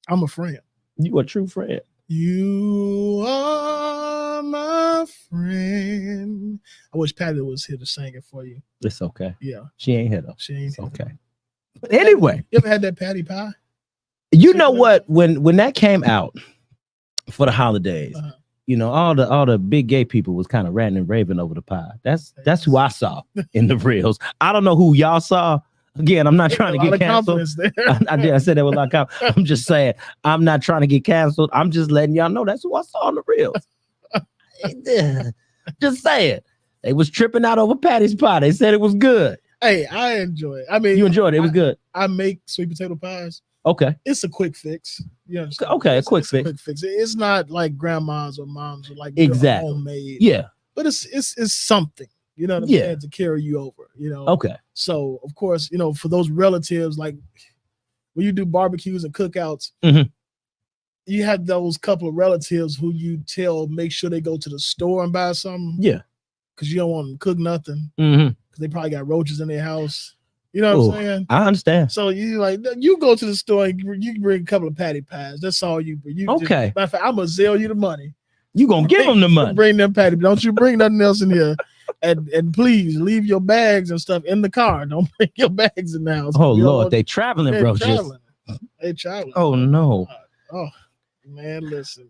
S2: I'm a friend.
S1: You a true friend.
S2: You are my friend. I wish Patty was here to sing it for you.
S1: It's okay.
S2: Yeah.
S1: She ain't here though.
S2: She ain't
S1: it's okay. But anyway.
S2: You ever had that patty pie?
S1: You know what? When that came out for the holidays, all the big gay people was kind of ranting and raving over the pie. That's who I saw in the reels. I don't know who y'all saw. Again, I'm not trying to get canceled. I said that with a lot of confidence. I'm just saying, I'm not trying to get canceled. I'm just letting y'all know that's who I saw in the reels. Just saying. They was tripping out over Patty's pie. They said it was good.
S2: Hey, I enjoy it. I mean,
S1: you enjoyed it. It was good.
S2: I make sweet potato pies.
S1: Okay.
S2: It's a quick fix. You understand?
S1: Okay, a quick fix.
S2: It's not like grandma's or mom's or like
S1: exactly
S2: homemade.
S1: Yeah.
S2: But it's something. You know what I'm saying? To carry you over.
S1: Okay.
S2: So of course, for those relatives, like when you do barbecues and cookouts, you have those couple of relatives who you tell make sure they go to the store and buy something.
S1: Yeah.
S2: Because you don't want them to cook nothing. Because they probably got roaches in their house. You know what I'm saying?
S1: I understand.
S2: So you go to the store and you bring a couple of patty pies. That's all you bring.
S1: Okay.
S2: Matter of fact, I'm gonna sell you the money.
S1: You gonna give them the money.
S2: Bring them patty. Don't you bring nothing else in here. And please leave your bags and stuff in the car. Don't bring your bags in the house.
S1: Oh Lord, they traveling, bro.
S2: They traveling.
S1: Oh no.
S2: Oh man, listen.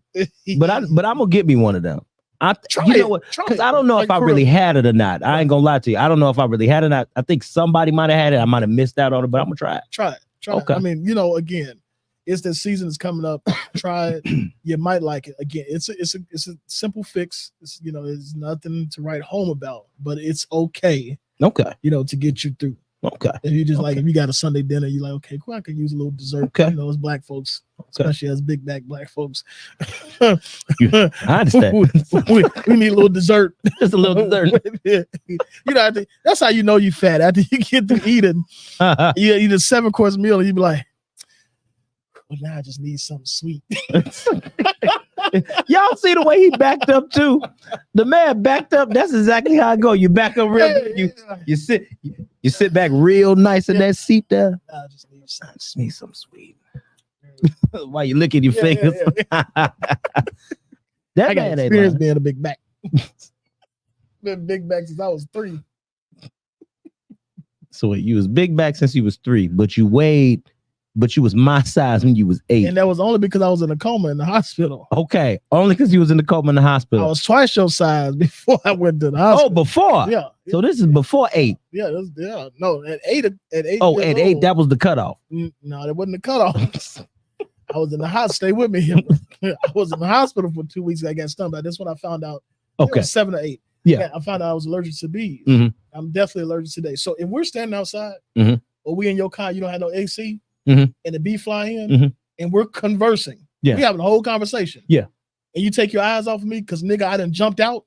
S1: but I'm gonna get me one of them. Know what? Because I don't know if I really
S2: real.
S1: had it or not. I ain't gonna lie to you. I don't know if I really had it or not. I think somebody might have had it. I might have missed out on it, but I'm gonna try it.
S2: Try it.
S1: Okay.
S2: I mean, again, it's the season is coming up. Try it. You might like it. Again, it's a simple fix. It's nothing to write home about, but it's okay.
S1: Okay.
S2: To get you through.
S1: Okay.
S2: If you just if you got a Sunday dinner, you're like, okay, cool, I can use a little dessert.
S1: Okay.
S2: As black folks, especially as big back black folks.
S1: I understand.
S2: we need a little dessert.
S1: Just a little dessert.
S2: That's how you fat. After you get to eating, you eat a 7-course meal and you be like, well, now I just need something sweet.
S1: Y'all see the way he backed up too? The man backed up. That's exactly how I go. You back up real good. You sit back real nice in that seat there.
S2: I just
S1: need something sweet. While you licking your fingers. That
S2: I got
S1: man
S2: experience
S1: ain't
S2: being a big back. Been big back since I was 3.
S1: So you was big back since you was 3, but you was my size when you was 8.
S2: And that was only because I was in a coma in the hospital.
S1: Okay. Only because you was in the coma in the hospital.
S2: I was twice your size before I went to the hospital.
S1: Oh, before?
S2: Yeah.
S1: So this is before 8.
S2: Yeah. No, at 8.
S1: Oh, at 8, that was the cutoff.
S2: No, that wasn't the cutoff. I was in the hospital. Stay with me. I was in the hospital for 2 weeks. I got stung by. That's when I found out.
S1: Okay.
S2: 7 or 8.
S1: Yeah.
S2: I found out I was allergic to bees. I'm definitely allergic today. So if we're standing outside or we in your car, you don't have no AC, and the bee fly in, and we're conversing.
S1: Yeah.
S2: We having a whole conversation.
S1: Yeah.
S2: And you take your eyes off of me because nigga, I done jumped out.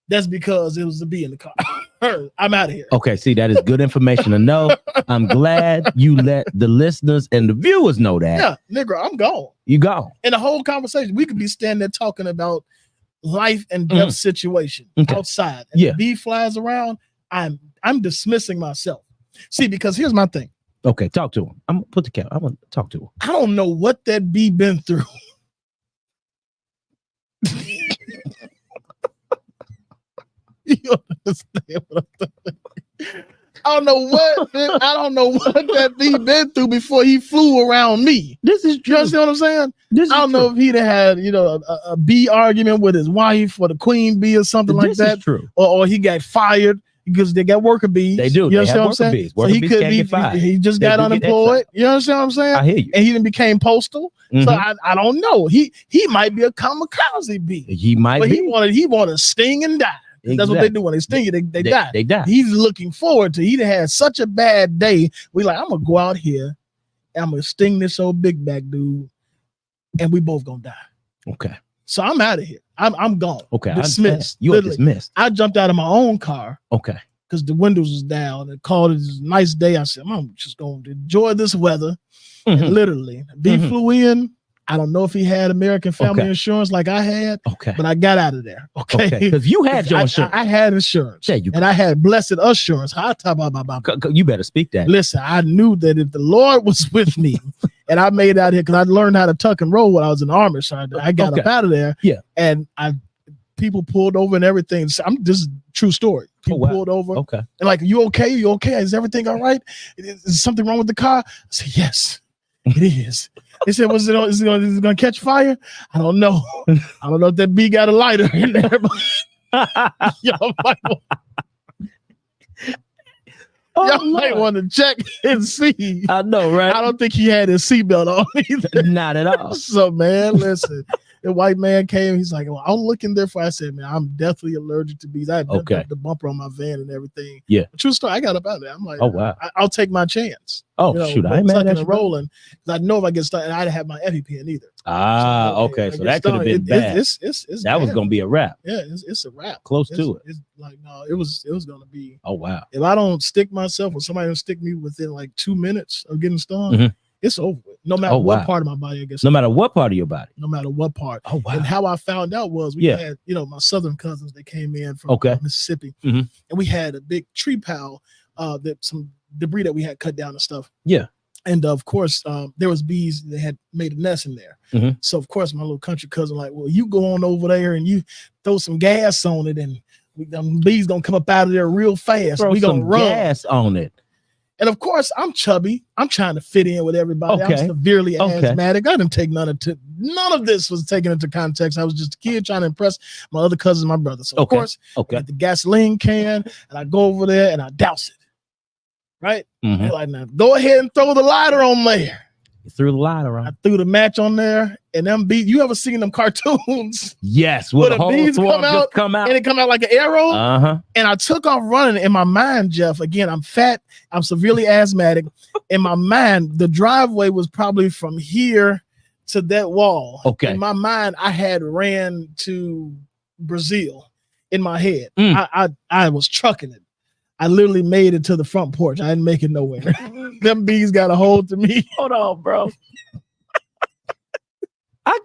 S2: That's because it was the bee in the car. I'm out of here.
S1: Okay, see, that is good information to know. I'm glad you let the listeners and the viewers know that.
S2: Yeah, nigga, I'm gone.
S1: You gone.
S2: In the whole conversation, we could be standing there talking about life and death situation outside. And the bee flies around. I'm dismissing myself. See, because here's my thing.
S1: Okay, talk to him. I'm gonna put the camera. I'm gonna talk to him.
S2: I don't know what that bee been through. You understand what I'm saying? I don't know what that bee been through before he flew around me.
S1: This is true.
S2: You understand what I'm saying? I don't know if he'd had, a bee argument with his wife or the queen bee or something like that.
S1: This is true.
S2: Or he got fired because they got worker bees.
S1: They do.
S2: You understand what I'm saying?
S1: Bees.
S2: So he couldn't be fired. He just got unemployed. You understand what I'm saying?
S1: I hear you.
S2: And he then became postal. So I don't know. He might be a kamikaze bee.
S1: He might be.
S2: He wanted to sting and die. That's what they do when they sting you. They die.
S1: They die.
S2: He's looking forward to. He'd had such a bad day. We like, I'm gonna go out here and I'm gonna sting this old big back dude, and we both gonna die.
S1: Okay.
S2: So I'm out of here. I'm gone.
S1: Okay.
S2: Dismissed.
S1: You are dismissed.
S2: I jumped out of my own car.
S1: Okay.
S2: Because the windows was down and called it a nice day. I said, I'm just gonna enjoy this weather. And literally, bee flew in. I don't know if he had American Family Insurance like I had, but I got out of there. Okay,
S1: because you had your insurance.
S2: I had insurance, and I had blessed assurance.
S1: You better speak that.
S2: Listen, I knew that if the Lord was with me, and I made it out here because I learned how to tuck and roll when I was in the Army, so I got up out of there.
S1: Yeah,
S2: and people pulled over and everything. So this is true story. People pulled over. Okay, and like, you okay? You okay? Is everything all right? Is something wrong with the car? I said, yes. It is. They said, is it going to catch fire? I don't know. I don't know if that bee got a lighter in there. Y'all might want to check and see.
S1: I know, right?
S2: I don't think he had his seatbelt on either.
S1: Not at all.
S2: So, man, listen. The white man came. He's like, well, I'm looking there for. I said, man, I'm definitely allergic to bees. I had the bumper on my van and everything.
S1: Yeah.
S2: True story. I got up out of there. I'm like,
S1: oh, wow.
S2: I'll take my chance.
S1: Oh, shoot. I ain't mad at you.
S2: Rolling. Because I know if I get stuck, and I didn't have my EpiPen either.
S1: Ah, so, okay. So that could have been bad.
S2: It's
S1: that was going to be a wrap.
S2: Yeah, it's a wrap.
S1: Close to it.
S2: It's like, no, it was going to be.
S1: Oh, wow.
S2: If I don't stick myself or somebody don't stick me within like 2 minutes of getting stung, it's over with. No matter what part of my body I guess.
S1: No matter what part of your body.
S2: No matter what part.
S1: Oh, wow.
S2: And how I found out was we had, my southern cousins, they came in from Mississippi. And we had a big tree pile that some debris that we had cut down and stuff.
S1: Yeah.
S2: And of course, there was bees that had made a nest in there. So of course, my little country cousin like, well, you go on over there and you throw some gas on it, and bees gonna come up out of there real fast.
S1: Throw
S2: we gonna run
S1: gas on it.
S2: And of course, I'm chubby. I'm trying to fit in with everybody. I'm severely asthmatic. I didn't take none of this was taken into context. I was just a kid trying to impress my other cousins, my brother. So of course, I get the gasoline can and I go over there and I douse it. Right? They're like, now go ahead and throw the lighter on there.
S1: You threw the lighter on.
S2: I threw the match on there, and them bees. You ever seen them cartoons?
S1: Yes,
S2: where the bees come out and it come out like an arrow. And I took off running. In my mind, Jeff, again, I'm fat. I'm severely asthmatic. In my mind, the driveway was probably from here to that wall.
S1: Okay.
S2: In my mind, I had ran to Brazil. In my head, I was trucking it. I literally made it to the front porch. I didn't make it nowhere. Them bees got a hold to me.
S1: Hold on, bro. I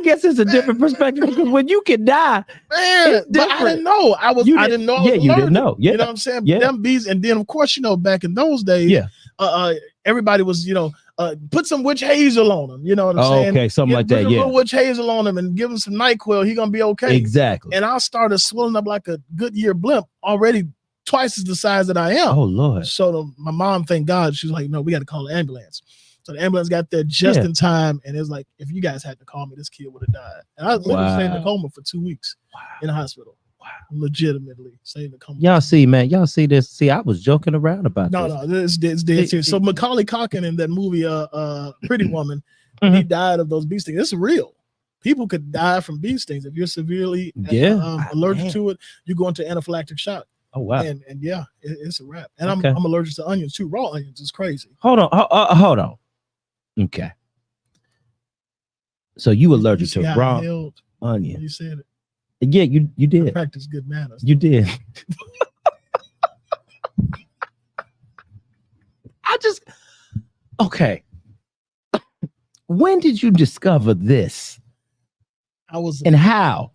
S1: guess it's a different perspective because when you can die,
S2: man, but I didn't know. I didn't know.
S1: Yeah, you didn't know. Yeah.
S2: You know what I'm saying? Yeah. Them bees, and then of course, back in those days, everybody was, put some witch hazel on them. You know what I'm saying?
S1: Okay, something like that.
S2: Put a little witch hazel on him and give him some NyQuil. He gonna be okay.
S1: Exactly.
S2: And I started swelling up like a Goodyear blimp already. Twice as the size that I am.
S1: Oh Lord!
S2: So my mom, thank God, she was like, "No, we got to call the ambulance." So the ambulance got there just in time, and it's like, if you guys had to call me, this kid would have died. And I literally stayed in a coma for 2 weeks in the hospital. Wow! Legitimately stayed in a coma.
S1: Y'all see, man. Y'all see this? See, I was joking around about this.
S2: No, it's dead serious. So Macaulay Culkin in that movie, Pretty Woman, he died of those bee stings. It's real. People could die from bee stings if you're severely allergic to it. You go into anaphylactic shock.
S1: Oh wow!
S2: And yeah, it's a wrap. And I'm allergic to onions too. Raw onions is crazy.
S1: Hold on. Okay. So you allergic to raw onion?
S2: You said it.
S1: Yeah, you did.
S2: I practice good manners.
S1: You did. Okay. When did you discover this? And how?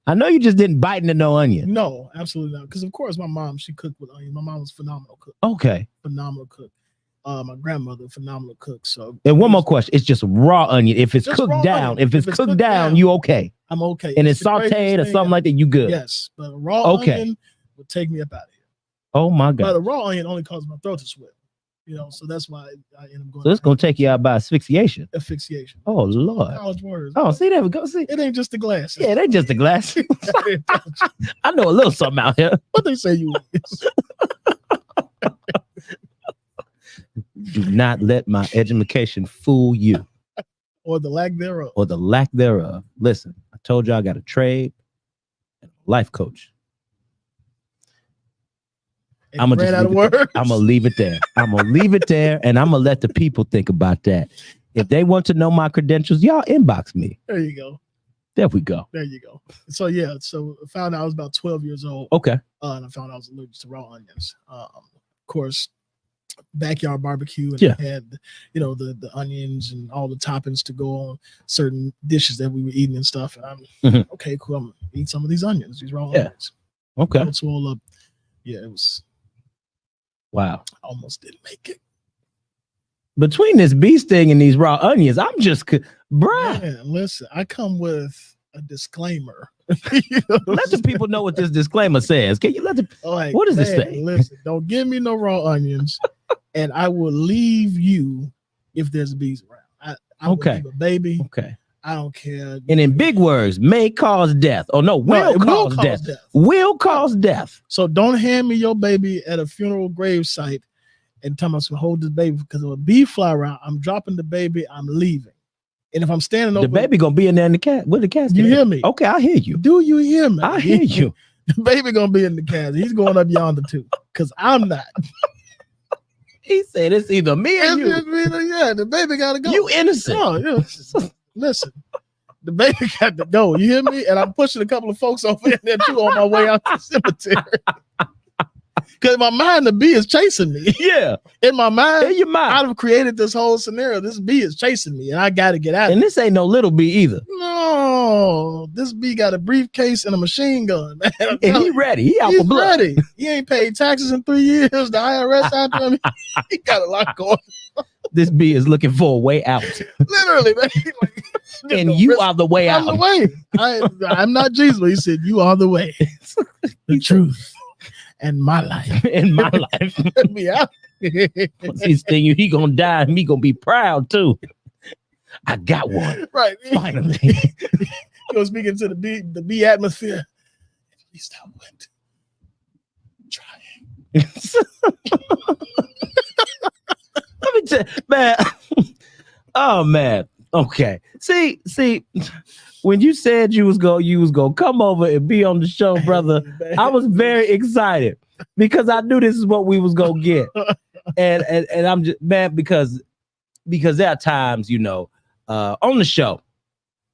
S1: I know you just didn't bite into no onion.
S2: No, absolutely not. Because of course my mom, she cooked with onion. My mom was a phenomenal cook.
S1: Okay.
S2: Phenomenal cook. My grandmother, phenomenal cook. So
S1: and one more question. It's just raw onion. If it's cooked down,
S2: onion.
S1: if it's cooked down, you okay.
S2: I'm okay.
S1: And it's sauteed or something like that, you good.
S2: Yes. But a raw onion would take me up out of here.
S1: Oh my God.
S2: But a raw onion only causes my throat to swell. So that's why I end up going.
S1: So it's gonna take you out by asphyxiation.
S2: Asphyxiation.
S1: Oh Lord.
S2: College words.
S1: Oh, see, there we go. See,
S2: it ain't just the glass.
S1: Yeah, it ain't just the glass. I know a little something out here.
S2: What they say you is.
S1: Do not let my education fool you.
S2: Or the lack thereof.
S1: Or the lack thereof. Listen, I told you I got a trade and a life coach. I'm gonna leave it there. I'm gonna leave it there, and I'm gonna let the people think about that. If they want to know my credentials, y'all inbox me.
S2: There you go.
S1: There we go.
S2: There you go. So yeah, I found out I was about 12 years old.
S1: Okay.
S2: And I found out I was allergic to raw onions. Of course, backyard barbecue, and I had the onions and all the toppings to go on certain dishes that we were eating and stuff. And I'm okay, cool. I'm gonna eat some of these onions, these raw onions.
S1: Okay.
S2: It's all up. Yeah, it was.
S1: Wow.
S2: I almost didn't make it.
S1: Between this bee sting and these raw onions, I'm just, bruh.
S2: Man, listen, I come with a disclaimer.
S1: Let the people know what this disclaimer says. Can you let the what does this say?
S2: Listen, don't give me no raw onions, and I will leave you if there's bees around. I will leave a baby.
S1: Okay.
S2: I don't care.
S1: And in big words, may cause death. Oh no, will cause death. Will cause death.
S2: So don't hand me your baby at a funeral grave site and tell me to hold this baby, because if a bee fly around, I'm dropping the baby, I'm leaving. And if I'm standing over,
S1: the baby gonna be in there in the cat with the casket.
S2: You hear me?
S1: Okay, I hear you.
S2: Do you hear me?
S1: I hear you.
S2: The baby gonna be in the casket. He's going up yonder too, because I'm not.
S1: He said it's either me or you.
S2: Yeah, the baby gotta go.
S1: You innocent.
S2: Oh, yeah. Listen, the baby got to go. You hear me? And I'm pushing a couple of folks over in there too on my way out to the cemetery. Because in my mind, the bee is chasing me.
S1: Yeah.
S2: In my mind,
S1: in your mind,
S2: I'd have created this whole scenario. This bee is chasing me, and I got to get out.
S1: And this ain't no little bee either.
S2: No, this bee got a briefcase and a machine gun, man.
S1: And he ready. He out for blood.
S2: Ready. He ain't paid taxes in 3 years. The IRS after him. He got a lot going on.
S1: This bee is looking for a way out.
S2: Literally, man.
S1: And you are the way out.
S2: I'm the way. I'm not Jesus. He said, "You are the way, the truth, and my life."
S1: In my life.
S2: Let me out.
S1: Once he's thinking he gonna die, and me gonna be proud too. I got one.
S2: Right.
S1: Finally.
S2: He was speaking to the bee atmosphere. At least I went trying.
S1: Let me tell you, man. Oh man. Okay. See, when you said you was gonna come over and be on the show, brother, I was very excited because I knew this is what we was gonna get. And I'm just mad because there are times, on the show,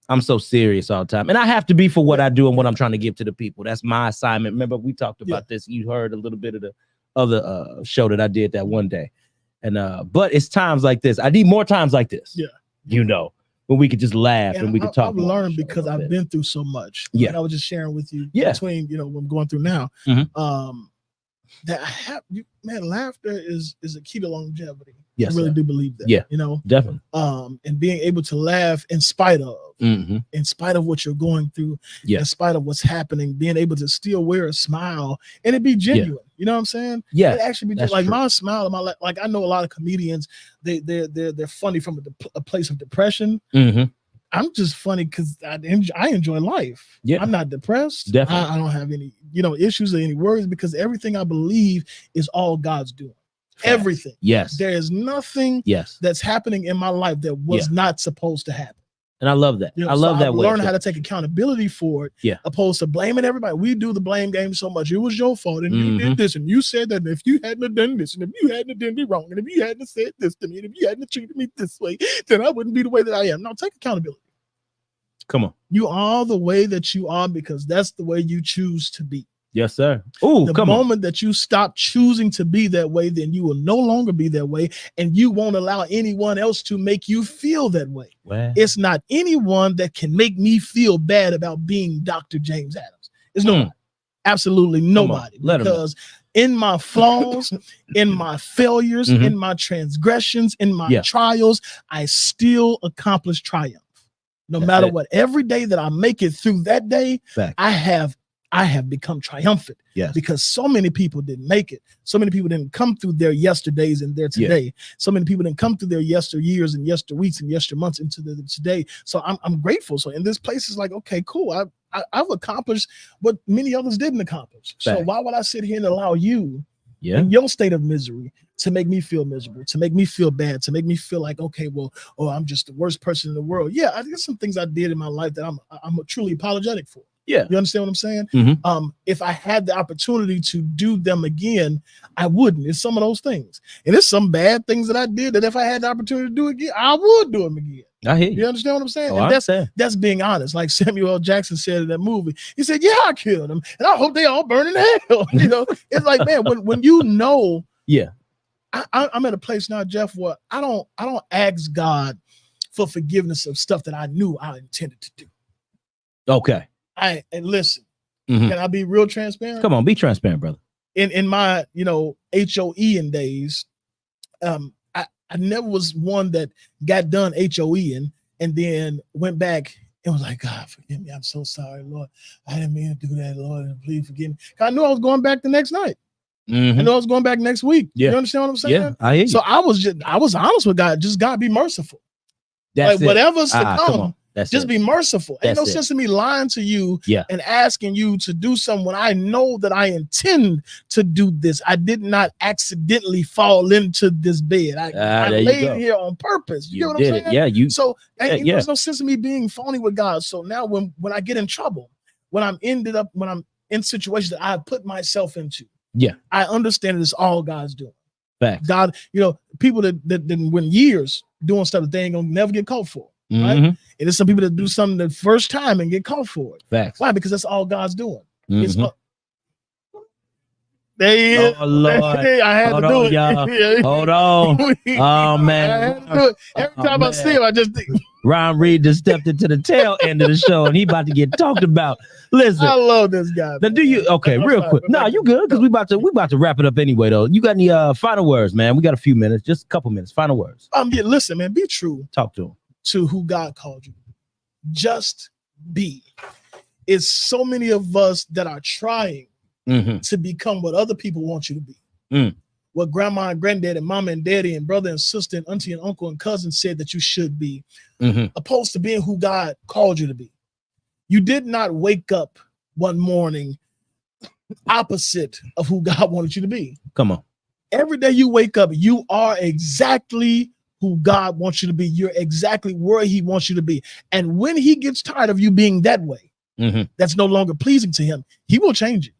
S1: I'm so serious all the time. And I have to be for what I do and what I'm trying to give to the people. That's my assignment. Remember, we talked about this. You heard a little bit of the other show that I did that one day. And but it's times like this. I need more times like this.
S2: Yeah.
S1: When we could just laugh and we could talk.
S2: I've learned because I've been through so much.
S1: Yeah.
S2: Like I was just sharing with you between, what I'm going through now. That I have, laughter is a key to longevity.
S1: Yes,
S2: I really do believe that.
S1: Yeah, definitely.
S2: And being able to laugh in spite of what you're going through, in spite of what's happening, being able to still wear a smile and it be genuine. You know what I'm saying?
S1: Yeah,
S2: it actually be just like my smile. Like I know a lot of comedians, they're funny from a place of depression. I'm just funny because I enjoy life. Yeah, I'm not depressed.
S1: Definitely.
S2: I don't have any issues or any worries because everything I believe is all God's doing. Everything.
S1: Yes.
S2: There is nothing that's happening in my life that was not supposed to happen.
S1: And I love that. I love that way.
S2: Learn how to take accountability for it.
S1: Yeah.
S2: Opposed to blaming everybody. We do the blame game so much. It was your fault. And you did this. And you said that. And if you hadn't done this. And if you hadn't done me wrong. And if you hadn't said this to me. And if you hadn't treated me this way. Then I wouldn't be the way that I am. No, take accountability.
S1: Come on.
S2: You are the way that you are because that's the way you choose to be.
S1: Yes, sir. Oh,
S2: the moment that you stop choosing to be that way, then you will no longer be that way, and you won't allow anyone else to make you feel that way.
S1: Well,
S2: it's not anyone that can make me feel bad about being Dr. James Adams. It's nobody. Absolutely nobody. Because in my flaws, in my failures, in my transgressions, in my trials, I still accomplish triumph. No matter what. Every day that I make it through that day, I have become triumphant. Because so many people didn't make it. So many people didn't come through their yesterdays and their today. So many people didn't come through their yesteryears and yesterweeks and yestermonths into the today. So I'm grateful. So in this place is like, okay, cool. I've accomplished what many others didn't accomplish. So why would I sit here and allow you in your state of misery to make me feel miserable, to make me feel bad, to make me feel like, okay, well, I'm just the worst person in the world. Yeah, I think some things I did in my life that I'm truly apologetic for.
S1: Yeah.
S2: You understand what I'm saying? If I had the opportunity to do them again, I wouldn't. It's some of those things. And there's some bad things that I did that if I had the opportunity to do again, I would do them again.
S1: I hear you.
S2: You understand what I'm saying?
S1: Oh,
S2: And that's being honest. Like Samuel L. Jackson said in that movie. He said, yeah, I killed them. And I hope they all burn in hell. You know, it's like, man, when you know, I'm at a place now, Jeff, where I don't ask God for forgiveness of stuff that I knew I intended to do.
S1: Okay.
S2: And listen, can I be real transparent?
S1: Come on, be transparent, brother.
S2: In my, HOE-ing days, I never was one that got done HOE-ing and then went back and was like, God, forgive me. I'm so sorry, Lord. I didn't mean to do that, Lord, and please forgive me. I knew I was going back the next night. I knew I was going back next week. You understand what I'm saying?
S1: Yeah, I hear you.
S2: So I was honest with God. Just God, be merciful.
S1: That's
S2: like whatever's to come.
S1: Just
S2: be merciful. Ain't no sense in me lying to you and asking you to do something when I know that I intend to do this. I did not accidentally fall into this bed. I laid here on purpose. You know what I'm saying?
S1: Yeah,
S2: So there's no sense in me being phony with God. So now when I get in trouble, when I'm in situations that I put myself into, I understand it's all God's doing.
S1: Facts.
S2: God, people that win years doing stuff that they ain't gonna never get caught for. Right? And there's some people that do something the first time and get caught for it.
S1: Facts.
S2: Why? Because that's all God's doing. There he is.
S1: Oh, Lord.
S2: I had to do it.
S1: Y'all. Hold on. Oh, man.
S2: I had to do it. Every time I see him, I just think.
S1: Ron Reed just stepped into the tail end of the show and he about to get talked about. Listen.
S2: I love this guy.
S1: Now, real quick. No, you good? Because we about to wrap it up anyway, though. You got any final words, man? We got a few minutes, just a couple minutes. Final words.
S2: Listen, man, be true.
S1: Talk to him.
S2: To who God called you. Just be. It's so many of us that are trying to become what other people want you to be. What grandma and granddad and mama and daddy and brother and sister and auntie and uncle and cousin said that you should be, opposed to being who God called you to be. You did not wake up one morning opposite of who God wanted you to be.
S1: Come on.
S2: Every day you wake up, you are exactly who God wants you to be. You're exactly where he wants you to be. And when he gets tired of you being that way, that's no longer pleasing to him, he will change it.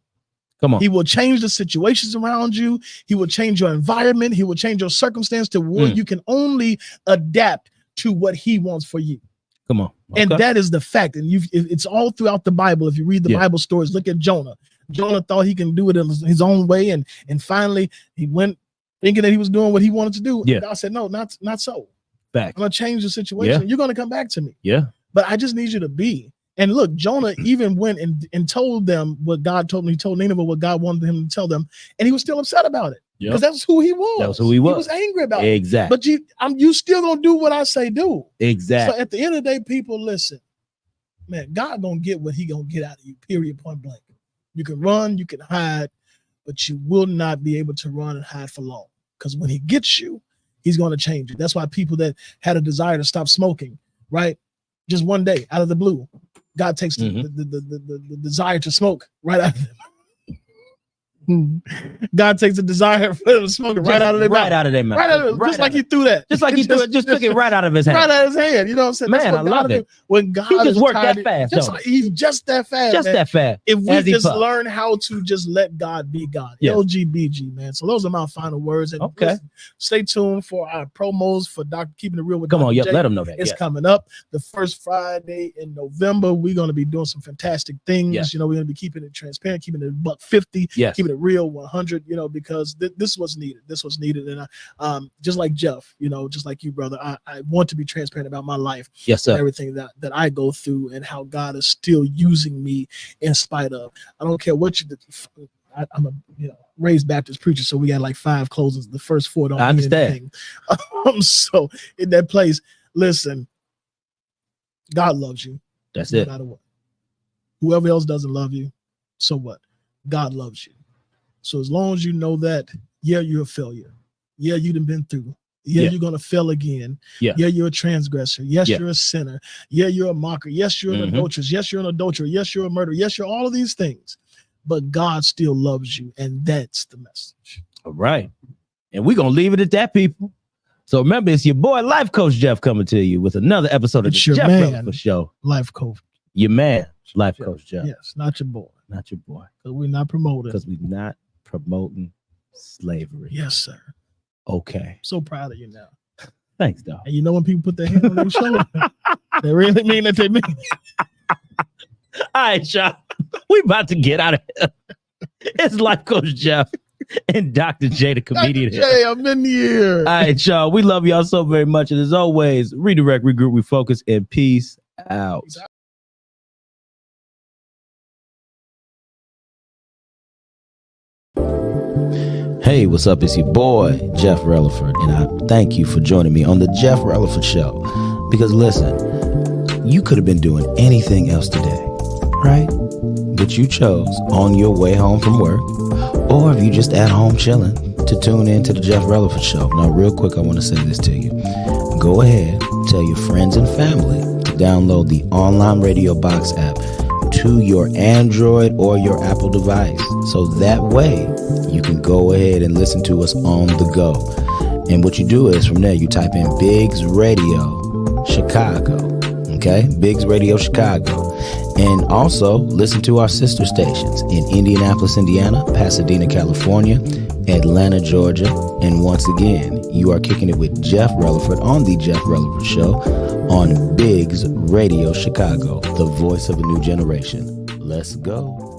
S1: Come on.
S2: He will change the situations around you. He will change your environment. He will change your circumstance to where you can only adapt to what he wants for you.
S1: Come on. Okay.
S2: And that is the fact. And it's all throughout the Bible. If you read the Bible stories, look at Jonah. Jonah thought he can do it in his own way. And finally he went thinking that he was doing what he wanted to do. God said, no, not so.
S1: Back.
S2: I'm going to change the situation. You're going to come back to me.
S1: Yeah.
S2: But I just need you to be. And look, Jonah even went and told them what God told him. He told Nineveh what God wanted him to tell them. And he was still upset about it. Because that's who he was.
S1: That was who he was.
S2: He was angry about it.
S1: Exactly.
S2: But you still going to do what I say do.
S1: Exactly.
S2: So at the end of the day, people, listen. Man, God going to get what he going to get out of you, period, point blank. You can run, you can hide, but you will not be able to run and hide for long. Because when he gets you, he's going to change you. That's why people that had a desire to stop smoking, right? Just one day out of the blue, God takes the desire to smoke right out of them. God takes a desire for them to smoke it right out of their mouth.
S1: Right out of their mouth.
S2: Right out of just like he threw that.
S1: Just like he threw it, just took it right out of his hand.
S2: Right out of his hand. You know what I'm saying?
S1: Man, I love it.
S2: When God
S1: he just worked that fast.
S2: He's just that fast.
S1: Just
S2: man.
S1: that fast.
S2: If we just learn how to just let God be God.
S1: Yeah.
S2: LGBG, man. So those are my final words. And listen, stay tuned for our promos for Keeping It Real with Dr. J.
S1: Let them know that.
S2: It's coming up the first Friday in November. We're going to be doing some fantastic things.
S1: Yeah.
S2: You know, we're going to be keeping it transparent, keeping it $150, keeping it real 100, you know, because this was needed. This was needed. And just like Jeff, you know, just like you, brother, I want to be transparent about my life.
S1: Yes, sir.
S2: And everything that I go through and how God is still using me in spite of. I don't care what you did. I'm a raised Baptist preacher, so we got like 5 closings. The first 4 don't mean anything. So in that place, listen, God loves you.
S1: That's
S2: no
S1: it.
S2: matter what. Whoever else doesn't love you, so what? God loves you. So as long as you know that, yeah, you're a failure. Yeah, you done been through. Yeah, you're gonna fail again. Yeah, you're a transgressor. Yes, you're a sinner. Yeah, you're a mocker. Yes, you're an adulteress. Yes, you're an adulterer. Yes, you're a murderer. Yes, you're all of these things. But God still loves you, and that's the message.
S1: All right. And we're gonna leave it at that, people. So remember, it's your boy, Life Coach Jeff, coming to you with another episode of the Jeff Releford Show.
S2: Life Coach.
S1: Your man, Life Coach Jeff.
S2: Yes, not your boy.
S1: Not your boy.
S2: Because we're not promoting.
S1: Because we're not promoting slavery.
S2: Yes, sir.
S1: Okay.
S2: So proud of you now.
S1: Thanks, dog.
S2: And you know when people put their hand on their shoulder, they really mean that they mean it.
S1: All right, y'all. We about to get out of here. It's Life Coach Jeff and Dr. J, the comedian.
S2: Dr. J, I'm in here.
S1: All right, y'all. We love y'all so very much. And as always, redirect, regroup, refocus, and peace out. Hey, what's up? It's your boy, Jeff Releford, and I thank you for joining me on the Jeff Releford Show. Because listen, you could have been doing anything else today, right? But you chose on your way home from work, or if you just at home chilling, to tune in to the Jeff Releford Show. Now, real quick, I want to say this to you. Go ahead, tell your friends and family to download the online Radio Box app to your Android or your Apple device. So that way you can go ahead and listen to us on the go. And what you do is from there, you type in Biggs Radio Chicago. Okay? Biggs Radio Chicago. And also listen to our sister stations in Indianapolis, Indiana, Pasadena, California, Atlanta, Georgia. And once again, you are kicking it with Jeff Releford on the Jeff Releford Show on Biggs Radio Chicago, the voice of a new generation. Let's go.